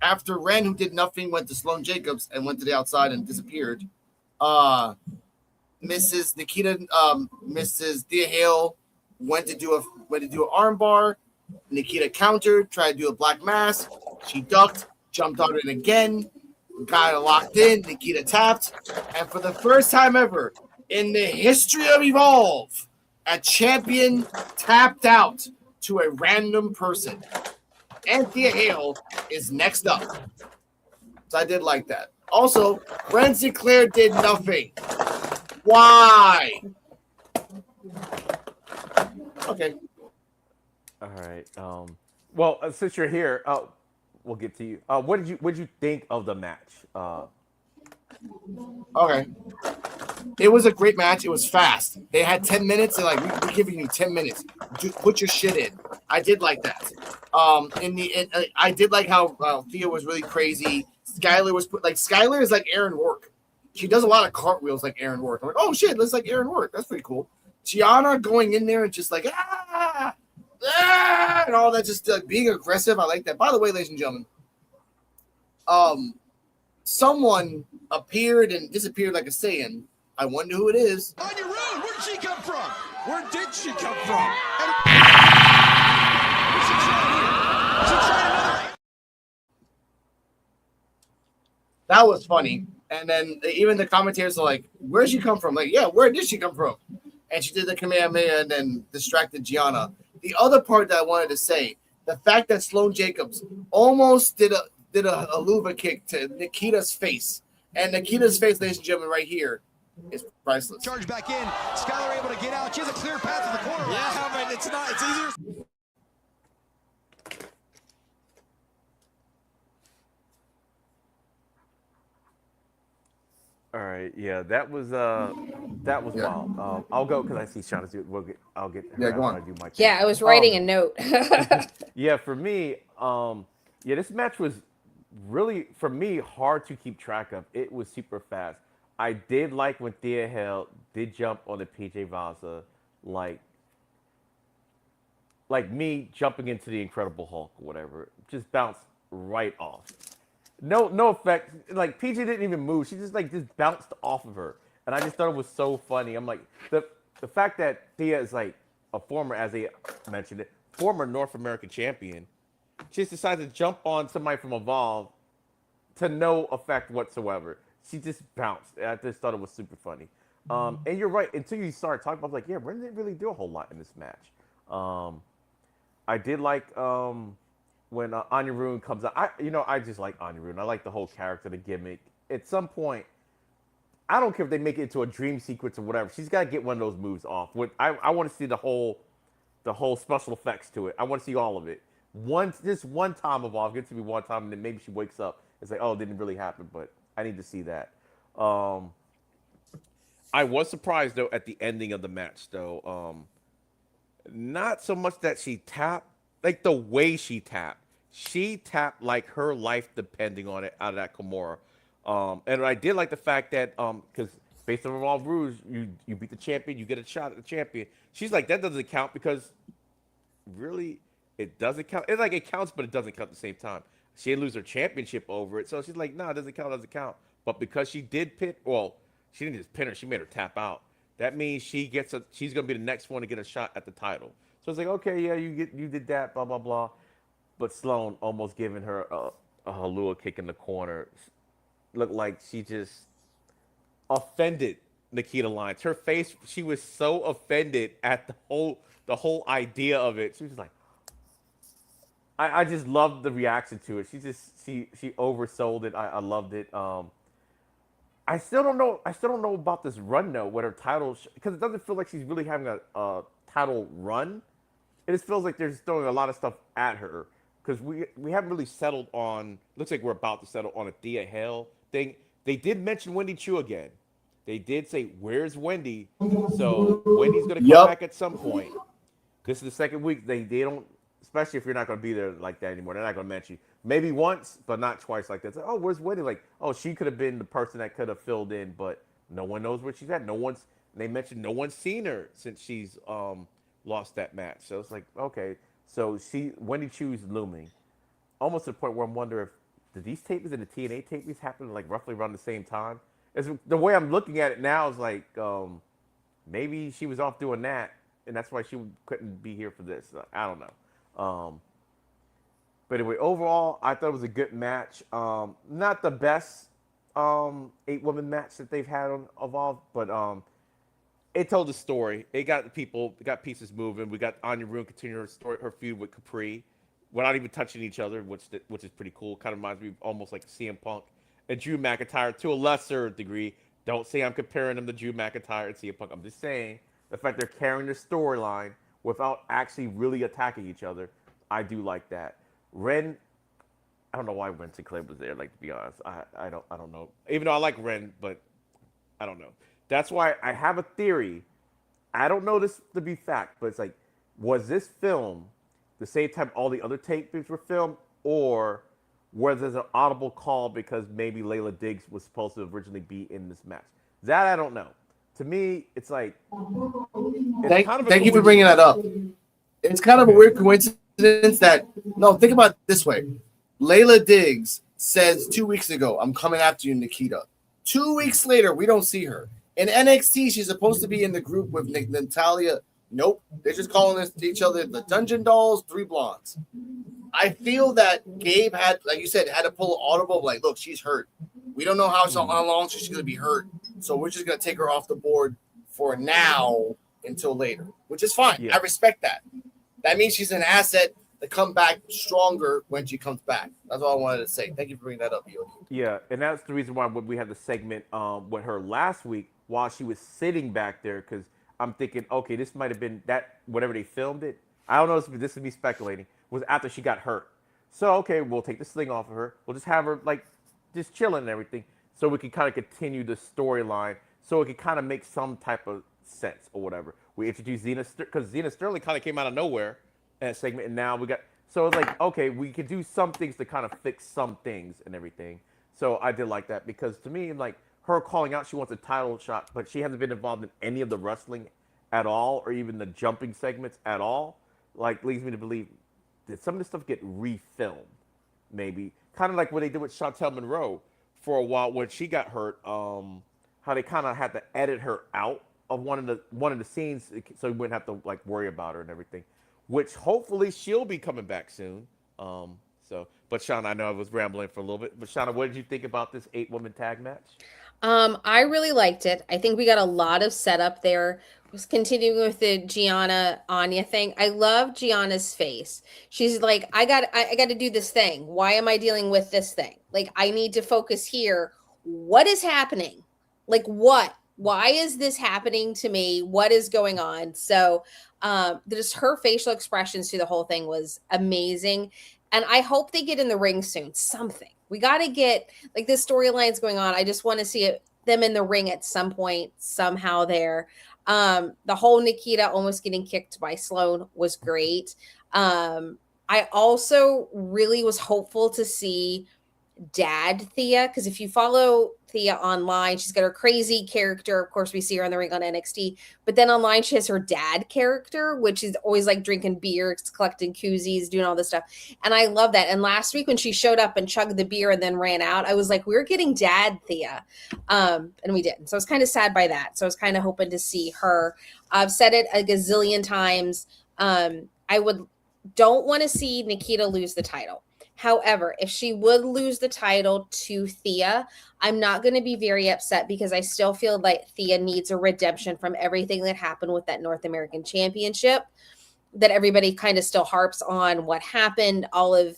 after Ren, who did nothing, went to Sloan Jacobs and went to the outside and disappeared. Mrs. Thea Hale went to do an arm bar. Nikita countered, tried to do a black mass. She ducked, jumped on it again, got it locked in. Nikita tapped, and for the first time ever in the history of Evolve, a champion tapped out to a random person. And Thea Hale is next up. So I did like that. Also, Ren Sinclair did nothing. Why? Okay. All right. Well, since you're here, we'll get to you. What did you think of the match? Okay. It was a great match. It was fast. They had 10 minutes. They're like, we're giving you 10 minutes. Put your shit in. I did like that. I did like how Thea was really crazy. Skylar is like Aaron Work. She does a lot of cartwheels like Aaron Work. I'm like, oh shit, that's like Aaron Work. That's pretty cool. Gianna going in there and just like and all that, just like being aggressive. I like that. By the way, ladies and gentlemen, someone appeared and disappeared like a Saiyan. I wonder who it is. On your road, where did she come from? Where did she come from? What's she trying here? Is she trying another? That was funny. And then even the commentators are like, where'd she come from? Like, yeah, where did she come from? And she did the Kamehameha and then distracted Gianna. The other part that I wanted to say, the fact that Sloane Jacobs almost did a luva kick to Nikita's face. And Nikita's face, ladies and gentlemen, right here is priceless. Charge back in. Skylar able to get out. She has a clear path to the corner. Yeah, but it's not. It's easier. All right. Yeah, that was wild. I'll go because I see Shauna's do it. I'll get. Yeah, go on. I do my Yeah, I was writing a note. Yeah, for me, this match was really, for me, hard to keep track of. It was super fast. I did like when Thea Hale did jump on the PJ Vaza, like me jumping into the Incredible Hulk or whatever. Just bounced right off. No effect. Like PJ didn't even move. She just bounced off of her, and I just thought it was so funny. I'm like, the fact that Thea is like a former, as they mentioned it, former North American champion. She just decided to jump on somebody from Evolve to no effect whatsoever. She just bounced. I just thought it was super funny. And you're right. Until you start talking about, like, yeah, Ren didn't really do a whole lot in this match. I did like when Anya Rune comes out. I just like Anya Rune. I like the whole character, the gimmick. At some point, I don't care if they make it into a dream sequence or whatever. She's got to get one of those moves off. I want to see the whole special effects to it. I want to see all of it. Just one time Evolve. Get to me one time, and then maybe she wakes up. It's like, oh, it didn't really happen, but I need to see that. I was surprised, though, at the ending of the match, though. Not so much that she tapped, like the way she tapped. She tapped like her life depending on it out of that Kimura. And I did like the fact that, because based on Evolve rules, you beat the champion, you get a shot at the champion. She's like, that doesn't count because really it doesn't count. It's like it counts, but it doesn't count at the same time. She didn't lose her championship over it. So she's like, no, it doesn't count. But because she did pin, well, she didn't just pin her, she made her tap out. That means she's going to be the next one to get a shot at the title. So it's like, okay, yeah, you did that, blah, blah, blah. But Sloane almost giving her a Halua kick in the corner. Looked like she just offended Nikita Lyons. Her face, she was so offended at the whole idea of it. She was like, I just loved the reaction to it. She oversold it. I loved it. I still don't know about this run though, with her title, because it doesn't feel like she's really having a title run. It just feels like they're just throwing a lot of stuff at her, because we haven't really settled on. Looks like we're about to settle on a Thea Hale thing. They did mention Wendy Chu again. They did say, "Where's Wendy?" So Wendy's gonna come back at some point. This is the second week. They don't. Especially if you're not going to be there like that anymore. They're not going to mention you. Maybe once, but not twice like that. It's like, oh, where's Wendy? Like, oh, she could have been the person that could have filled in, but no one knows where she's at. They mentioned no one's seen her since she's lost that match. So it's like, okay. So Wendy Chu's looming. Almost to the point where I'm wondering did these tapings and the TNA tapings happen like roughly around the same time? The way I'm looking at it now is like maybe she was off doing that, and that's why she couldn't be here for this. I don't know. But anyway, overall, I thought it was a good match. Not the best 8-woman match that they've had on Evolve, but it told the story. It got pieces moving. We got Anya Rune continue her feud with Capri, without even touching each other, which is pretty cool. Kind of reminds me of almost like CM Punk and Drew McIntyre to a lesser degree. Don't say I'm comparing them to Drew McIntyre and CM Punk. I'm just saying the fact they're carrying their storyline without actually really attacking each other. I do like that. Ren, I don't know why Ren Sinclair was there. Like, to be honest, I don't know. Even though I like Ren, but I don't know. That's why I have a theory. I don't know this to be fact, but it's like, was this film the same time all the other tapings were filmed, or was there an audible call because maybe Layla Diggs was supposed to originally be in this match? That I don't know. To me, it's like, thank you for bringing that up. It's kind of a weird coincidence that, no, think about it this way. Layla Diggs says 2 weeks ago, I'm coming after you, Nikita. 2 weeks later, we don't see her. In NXT, she's supposed to be in the group with Natalia. Nope. They're just calling each other the Dungeon Dolls, 3 Blondes. I feel that Gabe had, like you said, had to pull an audible, like, look, she's hurt. We don't know how long she's going to be hurt. So we're just going to take her off the board for now until later, which is fine. Yeah. I respect that. That means she's an asset to come back stronger when she comes back. That's all I wanted to say. Thank you for bringing that up, Yogi. Yeah, and that's the reason why we had the segment with her last week while she was sitting back there, because I'm thinking, okay, this might have been that, whatever they filmed it. I don't know, this is me speculating, was after she got hurt. So, okay, we'll take this thing off of her. We'll just have her, like, just chilling and everything, so we can kind of continue the storyline, so it can kind of make some type of sense or whatever. We introduced Xena, because Xena Sterling kind of came out of nowhere in that segment, and now we got, so it's like, okay, we could do some things to kind of fix some things and everything. So I did like that, because to me, like, her calling out she wants a title shot, but she hasn't been involved in any of the wrestling at all, or even the jumping segments at all, like, leads me to believe, did some of this stuff get refilmed? Maybe. Kind of like what they did with Chantel Monroe for a while when she got hurt, how they kind of had to edit her out of one of the scenes so we wouldn't have to, like, worry about her and everything, which hopefully she'll be coming back soon. But Shauna, I know I was rambling for a little bit, but Shauna, what did you think about this 8-woman tag match? I really liked it. I think we got a lot of setup there. Was continuing with the Gianna Anya thing. I love Gianna's face. She's like, I got to do this thing. Why am I dealing with this thing? Like, I need to focus here. What is happening? Like, what? Why is this happening to me? What is going on? So, just her facial expressions through the whole thing was amazing. And I hope they get in the ring soon. Something. We got to get, like, this storyline's going on. I just want to see them in the ring at some point, somehow there. The whole Nikita almost getting kicked by Sloan was great. I also really was hopeful to see Dad Thea, because if you follow Thea online, she's got her crazy character. Of course, we see her in the ring on NXT, but then online she has her dad character, which is always like drinking beer, collecting koozies, doing all this stuff. And I love that. And last week when she showed up and chugged the beer and then ran out, I was like, we're getting Dad Thea. And we didn't. So I was kind of sad by that. So I was kind of hoping to see her. I've said it a gazillion times. Don't want to see Nikita lose the title. However, if she would lose the title to Thea, I'm not going to be very upset, because I still feel like Thea needs a redemption from everything that happened with that North American Championship, that everybody kind of still harps on what happened, all of,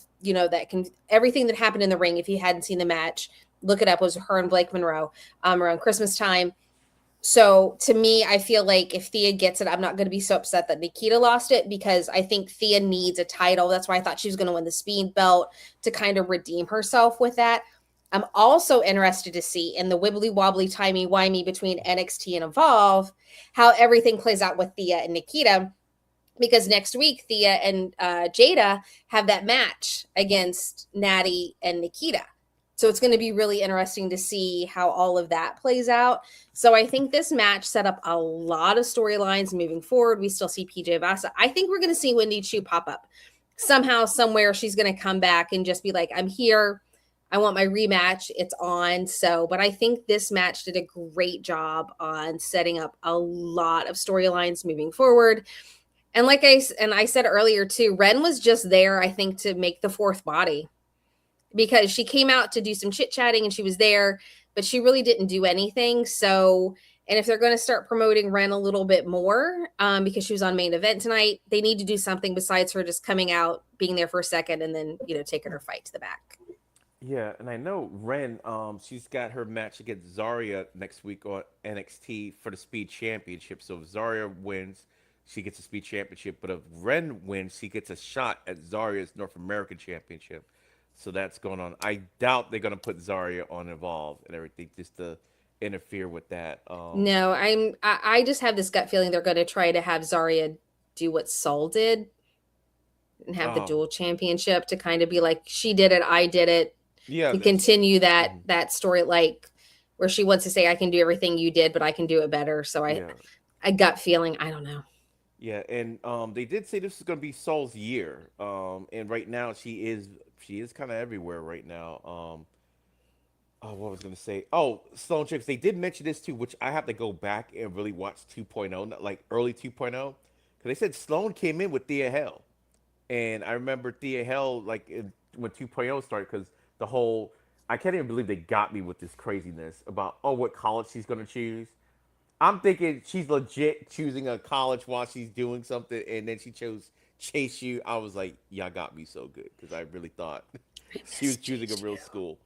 everything that happened in the ring. If you hadn't seen the match, look it up. It was her and Blake Monroe around Christmas time. So to me, I feel like if Thea gets it, I'm not going to be so upset that Nikita lost it, because I think Thea needs a title. That's why I thought she was going to win the speed belt to kind of redeem herself with that. I'm also interested to see in the wibbly wobbly timey wimey between NXT and Evolve, how everything plays out with Thea and Nikita, because next week Thea and Jada have that match against Natty and Nikita. So it's going to be really interesting to see how all of that plays out. So I think this match set up a lot of storylines moving forward. We still see PJ Vasa. I think we're going to see Wendy Chu pop up somehow, somewhere. She's going to come back and just be like, I'm here. I want my rematch. It's on. So, but I think this match did a great job on setting up a lot of storylines moving forward. And like I said earlier too, Ren was just there, I think, to make the fourth body, because she came out to do some chit-chatting and she was there, but she really didn't do anything. So And if they're going to start promoting Ren a little bit more, because she was on main event tonight, they need to do something besides her just coming out, being there for a second, and then taking her fight to the back. Yeah, and I know Ren, she's got her match against Zarya next week on NXT for the Speed Championship. So if Zarya wins, she gets a Speed Championship. But if Ren wins, she gets a shot at Zarya's North American Championship. So that's going on. I doubt they're going to put Zarya on Evolve and everything just to interfere with that. No, I just have this gut feeling they're going to try to have Zarya do what Sol did and have the dual championship to kind of be like, she did it, I did it. Yeah, to continue that story, like where she wants to say, I can do everything you did, but I can do it better. So I gut feeling, I don't know. Yeah, and they did say this is going to be Sol's year. And right now she is kind of everywhere right now. Oh, what was I going to say? Oh, Sloan Chicks. They did mention this too, which I have to go back and really watch 2.0, not like early 2.0, because they said Sloan came in with Thea Hell, and I remember Thea Hell when 2.0 started, because the whole, I can't even believe they got me with this craziness about what college she's going to choose. I'm thinking she's legit choosing a college while she's doing something, and then she chose Chase U. I was like, y'all got me so good, because I really thought she was choosing a real school.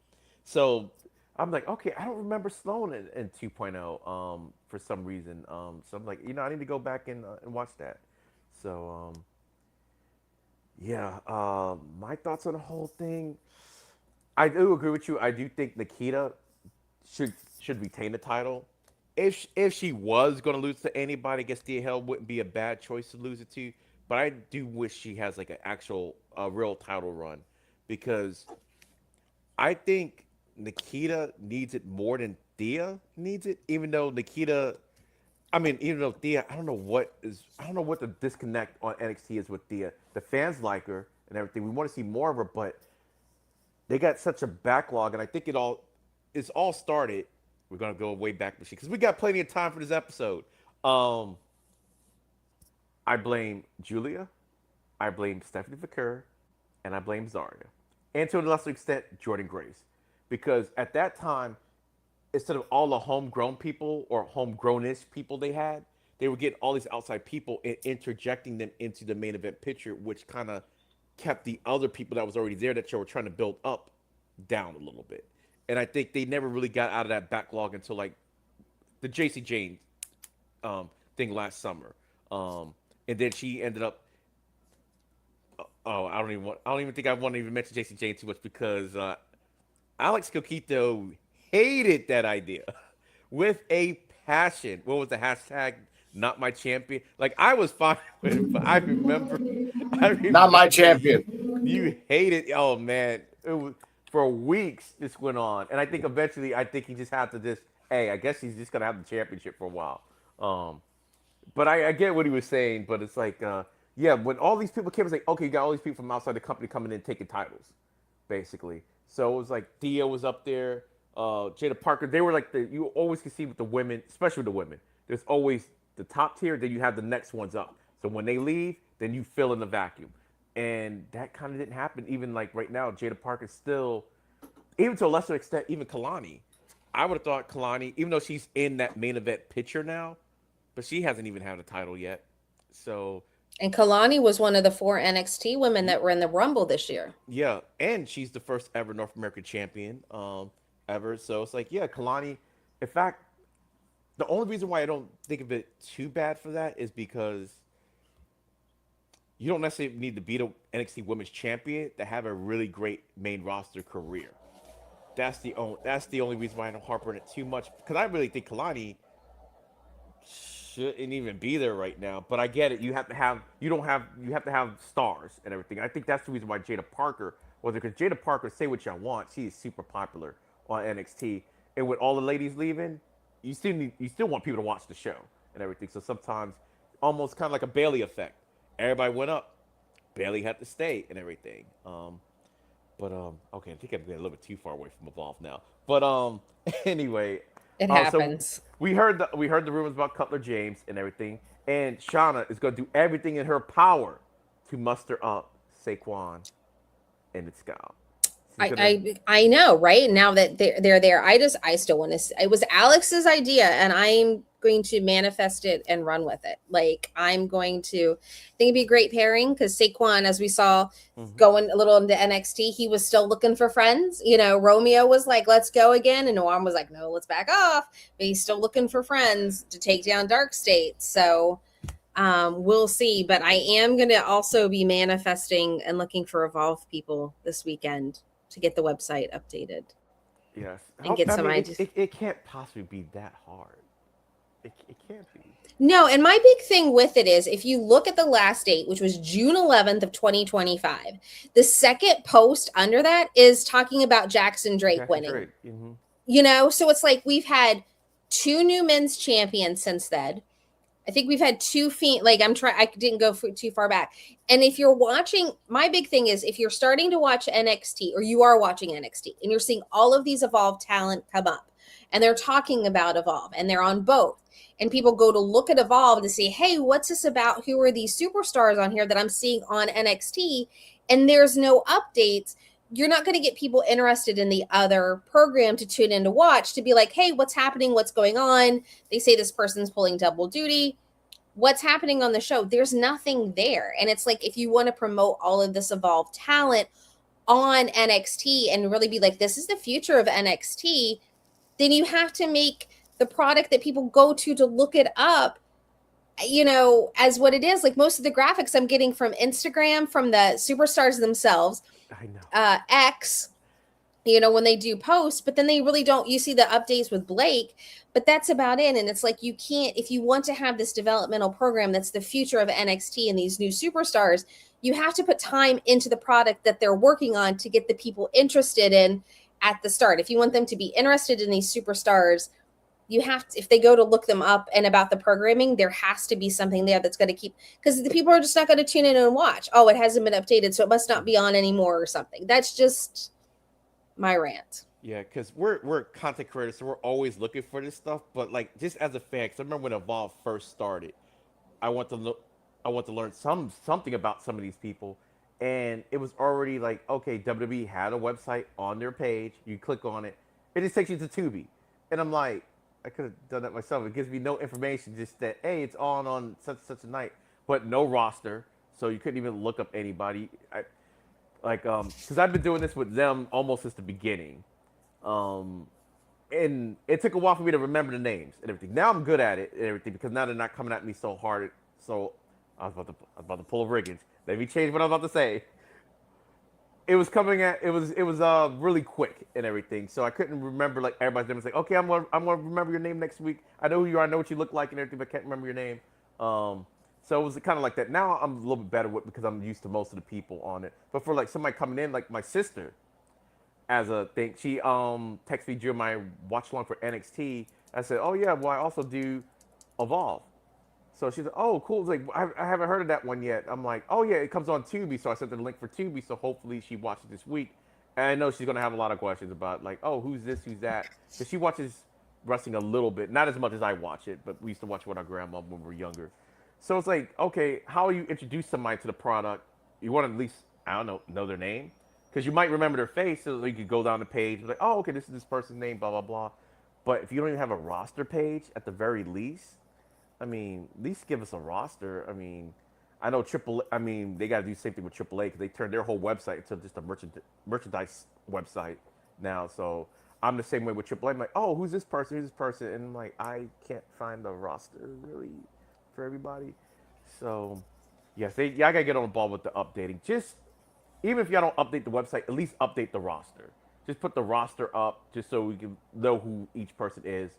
So I'm like, okay, I don't remember Sloan in 2.0 for some reason. So I'm like, I need to go back and watch that. So my thoughts on the whole thing. I do agree with you. I do think Nikita should retain the title. If she was going to lose to anybody, I guess Thea Hell wouldn't be a bad choice to lose it to. But I do wish she has like a real title run, because I think Nikita needs it more than Thea needs it. Even though Thea, I don't know what the disconnect on NXT is with Thea. The fans like her and everything. We want to see more of her, but they got such a backlog, and I think it's all started. We're gonna go way back because we got plenty of time for this episode. I blame Julia, I blame Stephanie Vaquer, and I blame Zarya, and to a lesser extent Jordan Grace, because at that time, instead of all the homegrown people or homegrownish people they were getting all these outside people and interjecting them into the main event picture, which kind of kept the other people that was already there that you were trying to build up down a little bit. And I think they never really got out of that backlog until like the JC Jane thing last summer. And then she ended up. I don't even think I want to even mention JC Jane too much, because Alex Coquito hated that idea with a passion. What was the hashtag? Not my champion. Like, I was fine with it, but I remember Not my champion. You hated. Oh man, it was for weeks. This went on, and I think eventually, he just had to I guess he's just gonna have the championship for a while. But I get what he was saying. But it's like, when all these people came, it's like, okay, you got all these people from outside the company coming in taking titles, basically. So it was like Thea was up there, Jada Parker. They were like you always can see with the women, especially with the women. There's always the top tier, then you have the next ones up. So when they leave, then you fill in the vacuum. And that kind of didn't happen. Even like right now, Jada Parker's still, even to a lesser extent, even Kalani. I would have thought Kalani, even though she's in that main event picture now, but she hasn't even had a title yet. So. And Kalani was one of the 4 NXT women that were in the Rumble this year. Yeah, and she's the first ever North American champion ever. So it's like, Kalani. In fact, the only reason why I don't think of it too bad for that is because you don't necessarily need to beat a NXT Women's Champion to have a really great main roster career. That's the only reason why I don't harp on it too much, because I really think Kalani shouldn't even be there right now. But I get it. You have to have stars and everything. I think that's the reason why Jada Parker was there, because Jada Parker, say what y'all want, she is super popular on NXT, and with all the ladies leaving, you still want people to watch the show and everything. So sometimes, almost kind of like a Bailey effect. Everybody went up, Bailey had to stay and everything. Okay, I think I'm getting a little bit too far away from Evolve now. But anyway, it happens. So we heard the rumors about Cutler James and everything, and Shauna is going to do everything in her power to muster up Saquon and its scout. I know, right? Now that they're there, I still want to. It was Alex's idea, and going to manifest it and run with it. Like I'm going to think it'd be a great pairing because Saquon, as we saw going a little into NXT, he was still looking for friends. You know, Romeo was like, let's go again. And Noam was like, no, let's back off. But he's still looking for friends to take down Dark State. So we'll see. But I am going to also be manifesting and looking for Evolve people this weekend to get the website updated. Yes. And get some ideas. It can't possibly be that hard. It can't be. No, and my big thing with it is if you look at the last date, which was June 11th of 2025, the second post under that is talking about Jackson Drake winning. Drake. Mm-hmm. You know, so it's like we've had 2 new men's champions since then. I think we've had 2 I didn't go too far back. And if you're watching, my big thing is if you're starting to watch NXT or you are watching NXT and you're seeing all of these Evolve talent come up and they're talking about Evolve and they're on both and people go to look at Evolve to see, hey, what's this about? Who are these superstars on here that I'm seeing on NXT? And there's no updates. You're not going to get people interested in the other program to tune in to watch, to be like, hey, what's happening? What's going on? They say this person's pulling double duty. What's happening on the show? There's nothing there. And it's like, if you want to promote all of this Evolved talent on NXT and really be like, this is the future of NXT, then you have to make the product that people go to look it up, you know, as what it is. Like most of the graphics I'm getting from Instagram, from the superstars themselves, I know. X, you know, when they do posts, but then they really don't, you see the updates with Blake, but that's about it. And it's like, you can't, if you want to have this developmental program that's the future of NXT and these new superstars, you have to put time into the product that they're working on to get the people interested in at the start. If you want them to be interested in these superstars, you have to, if they go to look them up and about the programming, there has to be something there that's going to keep, because the people are just not going to tune in and watch. Oh, it hasn't been updated, so it must not be on anymore or something. That's just my rant. Yeah, because we're content creators, so we're always looking for this stuff. But like, just as a fan, because I remember when Evolve first started, I want to learn something about some of these people, and it was already like, okay, WWE had a website on their page. You click on it, it just takes you to Tubi, and I'm like, I could have done that myself. It gives me no information, just that, hey, it's on such a night, but no roster, so you couldn't even look up anybody. Because I've been doing this with them almost since the beginning, and it took a while for me to remember the names and everything. Now I'm good at it and everything because now they're not coming at me so hard. So I was about to pull a Riggins. Let me change what I was about to say. It was really quick and everything, so I couldn't remember like everybody's name. It's like, okay, I'm gonna remember your name next week. I know who you are, I know what you look like and everything, but I can't remember your name. So it was kind of like that. Now I'm a little bit better with because I'm used to most of the people on it. But for like somebody coming in, like my sister, as a thing, she texted me during my watch along for NXT. I said, oh yeah, well I also do Evolve. So she's like, oh, cool. It's like, I haven't heard of that one yet. I'm like, oh, yeah, it comes on Tubi. So I sent her the link for Tubi. So hopefully she watches this week. And I know she's going to have a lot of questions about, like, oh, who's this, who's that? Because she watches wrestling a little bit. Not as much as I watch it, but we used to watch it with our grandma when we were younger. So it's like, okay, how you introduce somebody to the product? You want to at least, I don't know their name? Because you might remember their face. So you could go down the page and like, oh, okay, this is this person's name, blah, blah, blah. But if you don't even have a roster page at the very least, I mean, at least give us a roster. I mean, I know they got to do the same thing with AAA because they turned their whole website into just a merchandise website now. So I'm the same way with AAA. I'm like, oh, who's this person? Who's this person? And I'm like, I can't find a roster really for everybody. So, yes, y'all got to get on the ball with the updating. Just, even if y'all don't update the website, at least update the roster. Just put the roster up just so we can know who each person is.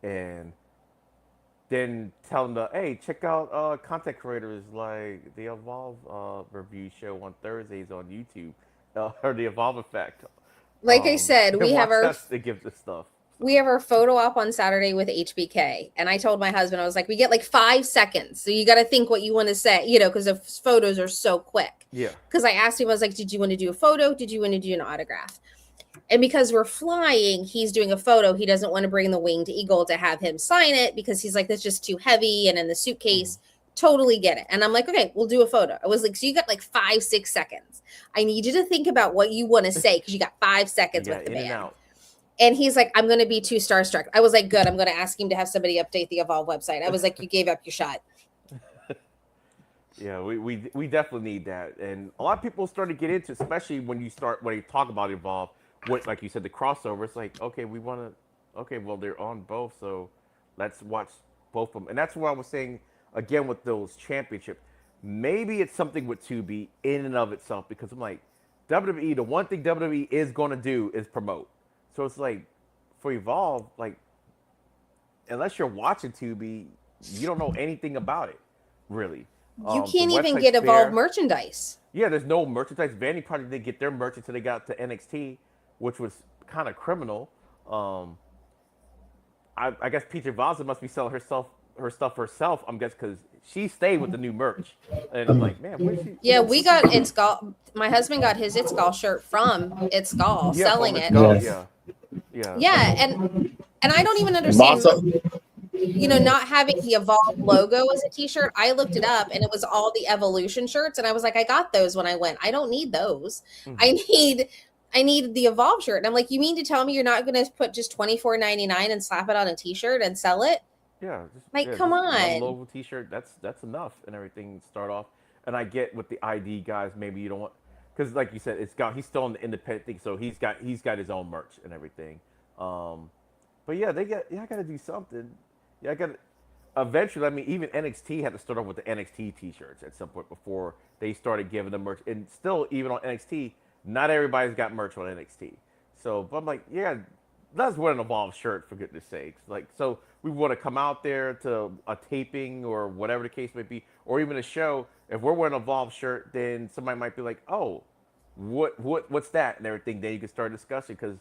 And then tell them hey, check out content creators like the Evolve review show on Thursdays on YouTube, or the Evolve Effect. Like I said, we have they give this stuff. We have our photo op on Saturday with HBK, and I told my husband, I was like, we get like 5 seconds, so you got to think what you want to say, you know, because the photos are so quick. Yeah. Because I asked him, I was like, did you want to do a photo? Did you want to do an autograph? And because we're flying, he's doing a photo. He doesn't want to bring the winged eagle to have him sign it because he's like, that's just too heavy. And in the suitcase, totally get it. And I'm like, okay, we'll do a photo. I was like, so you got like 5-6 seconds. I need you to think about what you want to say because you got 5 seconds with the man. And he's like, I'm going to be too starstruck. I was like, good. I'm going to ask him to have somebody update the Evolve website. I was like, you gave up your shot. Yeah, we definitely need that, and a lot of people start to get into, especially when you talk about Evolve, what like you said, the crossover. It's like, okay, we want to, okay, well they're on both, so let's watch both of them, and that's what I was saying again with those championships. Maybe it's something with Tubi in and of itself, because I'm like, WWE, the one thing WWE is going to do is promote. So it's like, for Evolve, like, unless you're watching Tubi, you don't know anything about it, really. You The can't even website's get Evolve there. merchandise. Yeah, there's no merchandise. Vanity Project didn't get their merch until they got to NXT, which was kind of criminal. Um, I guess Peter Vaza must be selling her stuff herself. I'm guessing because she stayed with the new merch, and I'm like, man, where's she? Yeah, we got It's Gall. My husband got his It's Gall shirt from It's Gall, Yeah, from selling Let's it. Go. Yes. Yeah, yeah. Yeah, and I don't even understand. Masa, Not having the Evolve logo as a t-shirt. I looked it up and it was all the Evolution shirts, and I was like, I got those when I went. I don't need those. Mhm. I need the Evolve shirt. And I'm like, you mean to tell me you're not going to put just $24.99 and slap it on a t-shirt and sell it? Yeah, Like, yeah, come just one on. logo T-shirt. That's enough, and everything to start off. And I get with the ID guys, maybe you don't want, because like you said, he's still in the independent thing, so he's got his own merch and everything. But yeah, I got to do something. Yeah, I got to eventually. I mean, even NXT had to start off with the NXT T-shirts at some point before they started giving them merch. And still, even on NXT, not everybody's got merch on NXT. So, but I'm like, yeah, let's wear an Evolve shirt for goodness sakes. Like, so we want to come out there to a taping or whatever the case may be, or even a show. If we're wearing an Evolve shirt, then somebody might be like, oh, what's that and everything. Then you can start discussing, because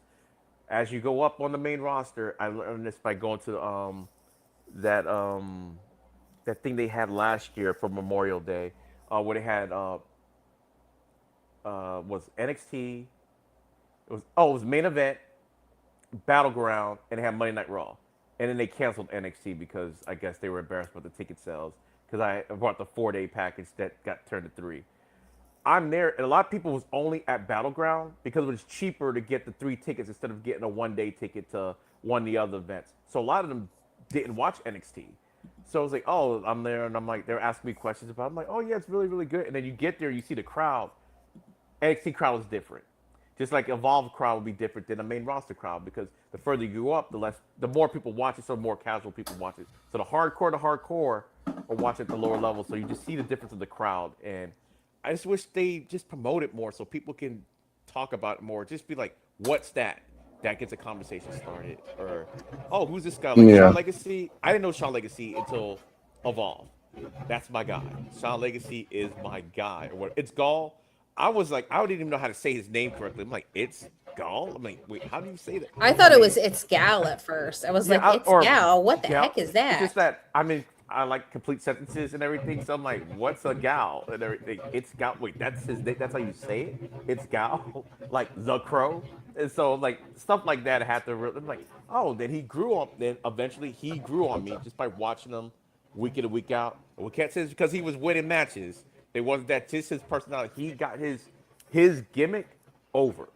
as you go up on the main roster, I learned this by going to that that thing they had last year for Memorial Day, where they had was NXT. It was main event, Battleground, and they had Monday Night Raw, and then they canceled NXT because I guess they were embarrassed about the ticket sales, because I bought the 4-day package that got turned to 3. I'm there, and a lot of people was only at Battleground because it was cheaper to get the 3 tickets instead of getting a 1-day ticket to one of the other events. So a lot of them didn't watch NXT. So I was like, oh, I'm there, and I'm like, they're asking me questions about it. I'm like, oh yeah, it's really, really good. And then you get there, you see the crowd. NXT crowd is different. Just like Evolve crowd would be different than a main roster crowd, because the further you go up, the more people watch it, so more casual people watch it. So the hardcore are watching at the lower level, so you just see the difference in the crowd. And I just wish they just promote it more so people can talk about it more. Just be like, what's that? That gets a conversation started. Or, oh, who's this guy? Like Yeah. Sean Legacy. I didn't know Sean Legacy until Evolve. That's my guy. Sean Legacy is my guy. Or what? It's Gall. I was like, I didn't even know how to say his name correctly. I'm like, it's Gall. I'm like, wait, how do you say that? I thought it was It's Gal at first. I was like, It's or Gal. What the gal. heck is It's that? just that I like complete sentences and everything. So I'm like, what's a gal and everything? It's Gal. Wait, that's his name. That's how you say it. It's Gal, like the Crow. And so like stuff like that I had to. I'm like, oh, then he grew up. Then eventually he grew on me just by watching him week in and week out. And we can't say it's because he was winning matches. It wasn't that, just his personality. He got his gimmick over.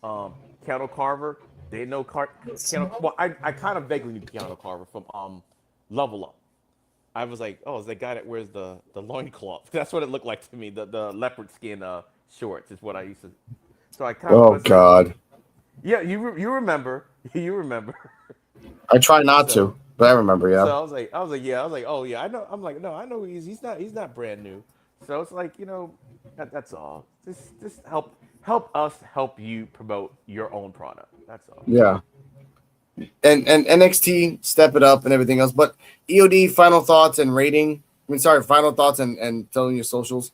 Keanu Carver, they know Keanu. Well, I kind of vaguely knew Keanu Carver from Level Up. I was like, oh, it's the guy that wears the loincloth. That's what it looked like to me. The leopard skin shorts is what I used to. So I kind of Oh was like, God. yeah, you remember, you remember. I try not So to, but I remember. so Yeah. I was like, oh yeah, I know. I'm like, no, I know he's not brand new. So it's like, that's all. Just help us help you promote your own product. That's all. Yeah. And NXT step it up and everything else. But EOD, final thoughts and rating. Final thoughts and telling your socials.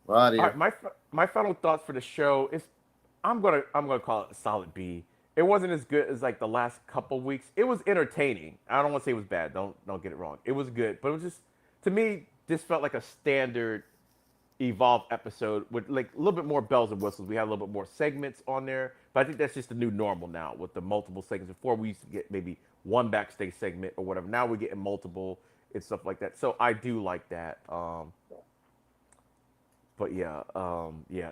We're out of All here. right, my final thoughts for the show is, I'm gonna call it a solid B. It wasn't as good as like the last couple weeks. It was entertaining. I don't want to say it was bad. Don't get it wrong. It was good, but it was just, to me, this felt like a standard Evolve episode with like a little bit more bells and whistles. We had a little bit more segments on there, but I think that's just the new normal now with the multiple segments. Before we used to get maybe one backstage segment or whatever. Now we're getting multiple and stuff like that. So I do like that. But yeah,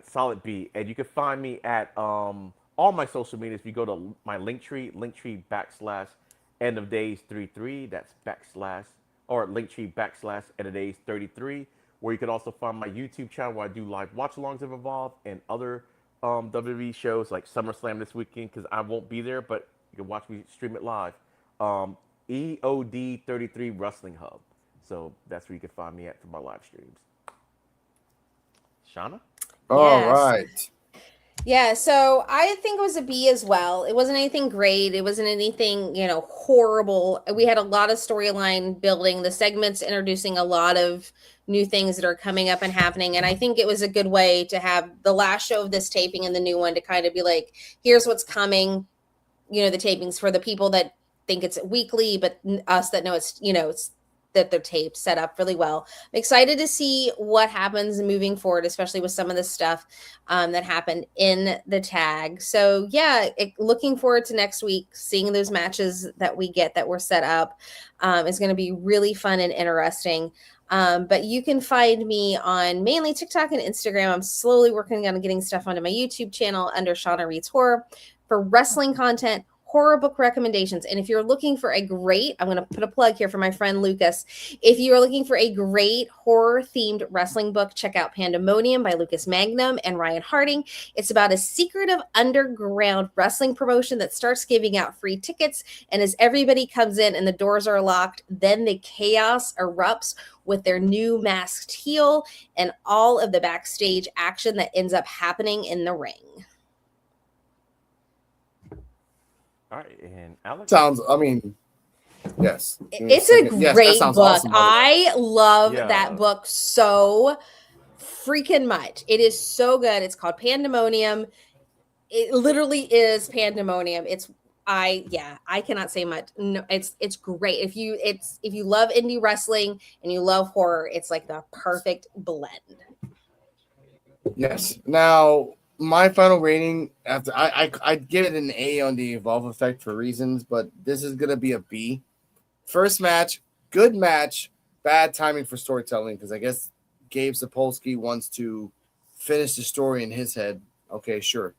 solid B. And you can find me at all my social media. If you go to my Linktree / end of days 33, that's Linktree / end of days 33, where you can also find my YouTube channel where I do live watch-alongs of Evolve and other WWE shows like SummerSlam this weekend, because I won't be there, but you can watch me stream it live. EOD 33 Wrestling Hub. So that's where you can find me at for my live streams. Shauna? All Yes. right. Yeah, so I think it was a B as well. It wasn't anything great. It wasn't anything, horrible. We had a lot of storyline building, the segments introducing a lot of new things that are coming up and happening. And I think it was a good way to have the last show of this taping and the new one to kind of be like, here's what's coming, the tapings for the people that think it's weekly, but us that know it's that they're taped, set up really well. I'm excited to see what happens moving forward, especially with some of the stuff that happened in the tag. So yeah, looking forward to next week, seeing those matches that we get that were set up. Is going to be really fun and interesting. But you can find me on mainly TikTok and Instagram. I'm slowly working on getting stuff onto my YouTube channel under Shauna Reed's Horror for wrestling content, horror book recommendations. And if you're looking for I'm going to put a plug here for my friend Lucas. If you are looking for a great horror themed wrestling book, check out Pandemonium by Lucas Magnum and Ryan Harding. It's about a secretive underground wrestling promotion that starts giving out free tickets. And as everybody comes in and the doors are locked, then the chaos erupts with their new masked heel and all of the backstage action that ends up happening in the ring. All right, and Alex? Yes. It's a great book. Awesome, I love that book so freaking much. It is so good. It's called Pandemonium. It literally is pandemonium. I cannot say much. No, it's great. If you love indie wrestling and you love horror, it's like the perfect blend. Yes. Now, my final rating, after I'd give it an A on the Evolve effect for reasons, but this is gonna be a B. First match, good match, bad timing for storytelling, because I guess Gabe Sapolsky wants to finish the story in his head. Okay, sure.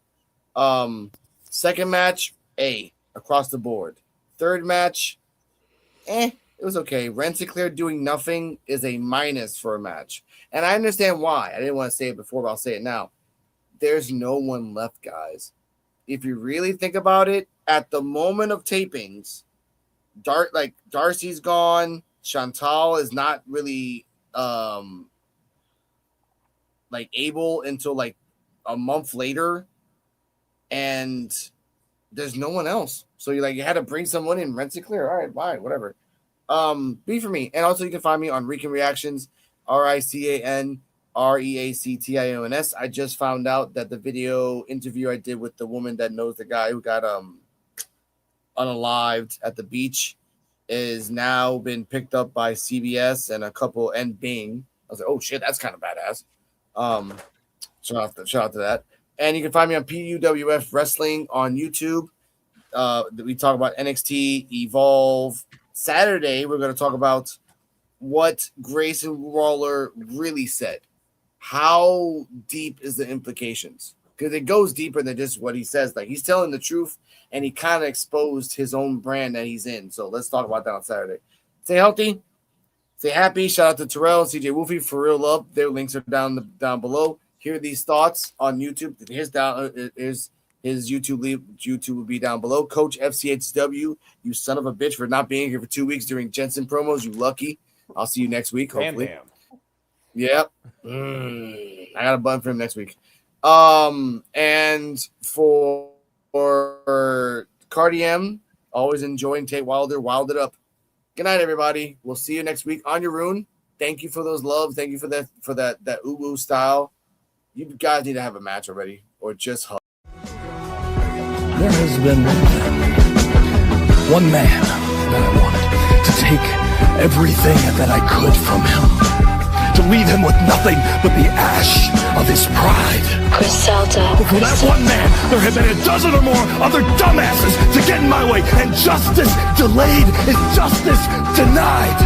Second match, A across the board. Third match, it was okay. Rensselaer doing nothing is a minus for a match. And I understand why. I didn't want to say it before, but I'll say it now. There's no one left, guys. If you really think about it, at the moment of tapings, Darcy's gone. Chantal is not really able until a month later, and there's no one else. So you had to bring someone in. Rensselaer, all right, fine, whatever. B for me. And also you can find me on Rican Reactions, RICAN REACTIONS. I just found out that the video interview I did with the woman that knows the guy who got unalived at the beach is now been picked up by CBS and Bing. I was like, oh shit, that's kind of badass. Shout out to that. And you can find me on PUWF Wrestling on YouTube. We talk about NXT Evolve. Saturday, we're going to talk about what Grayson Waller really said. How deep is the implications? Because it goes deeper than just what he says. He's telling the truth, and he kind of exposed his own brand that he's in. So let's talk about that on Saturday. Stay healthy. Stay happy. Shout out to Terrell and CJ Wolfie for real love. Their links are down below. Hear these thoughts on YouTube. Here's his YouTube will be down below. Coach FCHW, you son of a bitch for not being here for 2 weeks during Jensen promos. You lucky. I'll see you next week, hopefully. Damn. Yep. I got a bun for him next week. And for Cardi-M, always enjoying Tate Wilder. Wild it up. Good night, everybody. We'll see you next week on your Rune. Thank you for those loves. Thank you for that uwu style. You guys need to have a match already, or just hug. There has been one man that I wanted to take everything that I could from him, to leave him with nothing but the ash of his pride. But for that one man, there have been a dozen or more other dumbasses to get in my way, and justice delayed is justice denied.